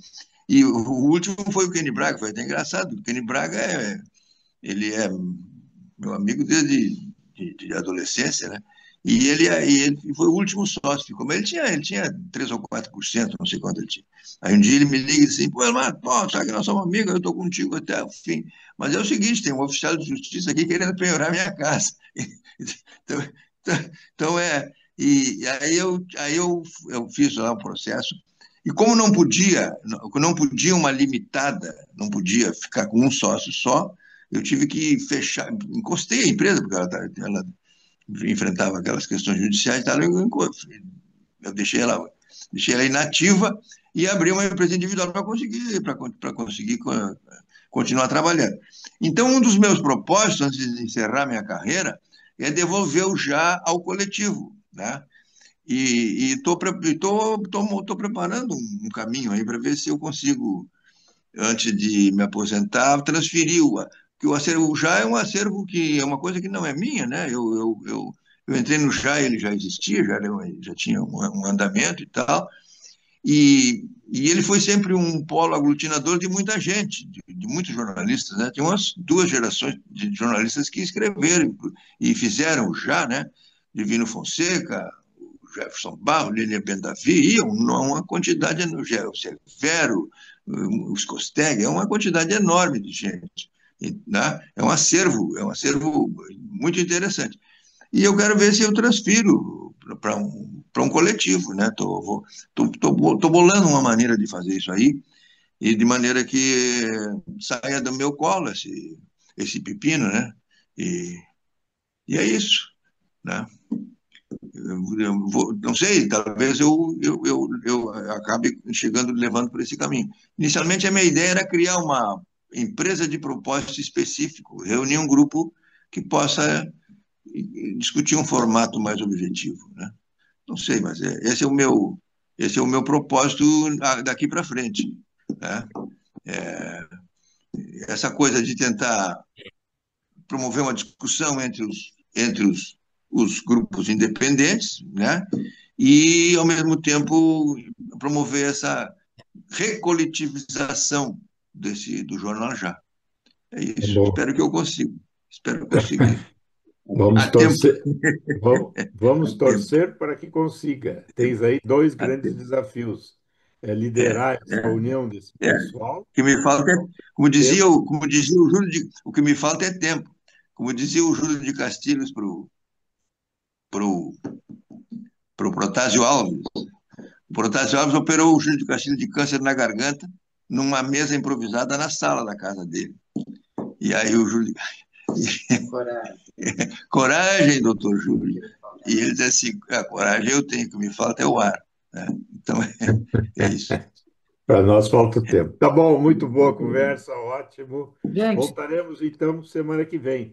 E o último foi o Kenny Braga, foi até engraçado. O Kenny Braga ele é meu amigo desde de adolescência, né? E ele foi o último sócio. Como ele tinha 3 ou 4%, não sei quanto ele tinha. Aí um dia ele me liga e diz assim, pô, Elmar, pô, sabe que nós somos amigos, eu estou contigo até o fim. Mas é o seguinte, tem um oficial de justiça aqui querendo penhorar minha casa. Então, então e aí eu fiz lá o processo. E como não podia uma limitada, não podia ficar com um sócio só, eu tive que fechar, encostei a empresa, porque ela enfrentava aquelas questões judiciais e tal, eu deixei ela inativa e abri uma empresa individual para conseguir continuar trabalhando. Então, um dos meus propósitos, antes de encerrar minha carreira, é devolver o já ao coletivo, né? E estou preparando um caminho aí para ver se eu consigo, antes de me aposentar, transferir que o acervo já é um acervo que é uma coisa que não é minha, né? Eu entrei no JA, ele já existia, já tinha um andamento e tal, e ele foi sempre um polo aglutinador de muita gente, de muitos jornalistas, né? Tem umas 2 gerações de jornalistas que escreveram e fizeram o JA, né? Divino Fonseca, Jefferson Barro, Lilian Bendavi, uma quantidade, o Severo, os Costeg, é uma quantidade enorme de gente, né? É um acervo muito interessante. E eu quero ver se eu transfiro para um coletivo, né? Tô bolando uma maneira de fazer isso aí, e de maneira que saia do meu colo esse pepino, né? E, e é isso, né? Não sei, talvez eu acabe chegando, levando por esse caminho. Inicialmente, a minha ideia era criar uma empresa de propósito específico, reunir um grupo que possa discutir um formato mais objetivo, né? Não sei, mas esse é o meu propósito daqui para frente, né? É, essa coisa de tentar promover uma discussão entre os grupos independentes, né? E, ao mesmo tempo, promover essa recoletivização do Jornal Já. É Tá isso. bom. Espero que eu consiga. Espero conseguir. Vamos Há tempo. torcer, vamos Há tempo. torcer para que consiga. Tens aí dois Há grandes tempo. desafios: é É, liderar essa é, união desse é. pessoal, O que me falta é, como dizia, tempo, como dizia o Júlio o que me falta é tempo. Como dizia o Júlio de Castilhos pro Protásio Alves. O Protásio Alves operou o Júlio de Castilhos de câncer na garganta numa mesa improvisada na sala da casa dele. E aí o Júlio... Coragem, doutor Júlio. E ele disse assim, a coragem eu tenho, o que me falta é o ar, né? Então, é isso. para nós falta tempo. Tá bom, muito boa a conversa, ótimo. Gente, Voltaremos então semana que vem.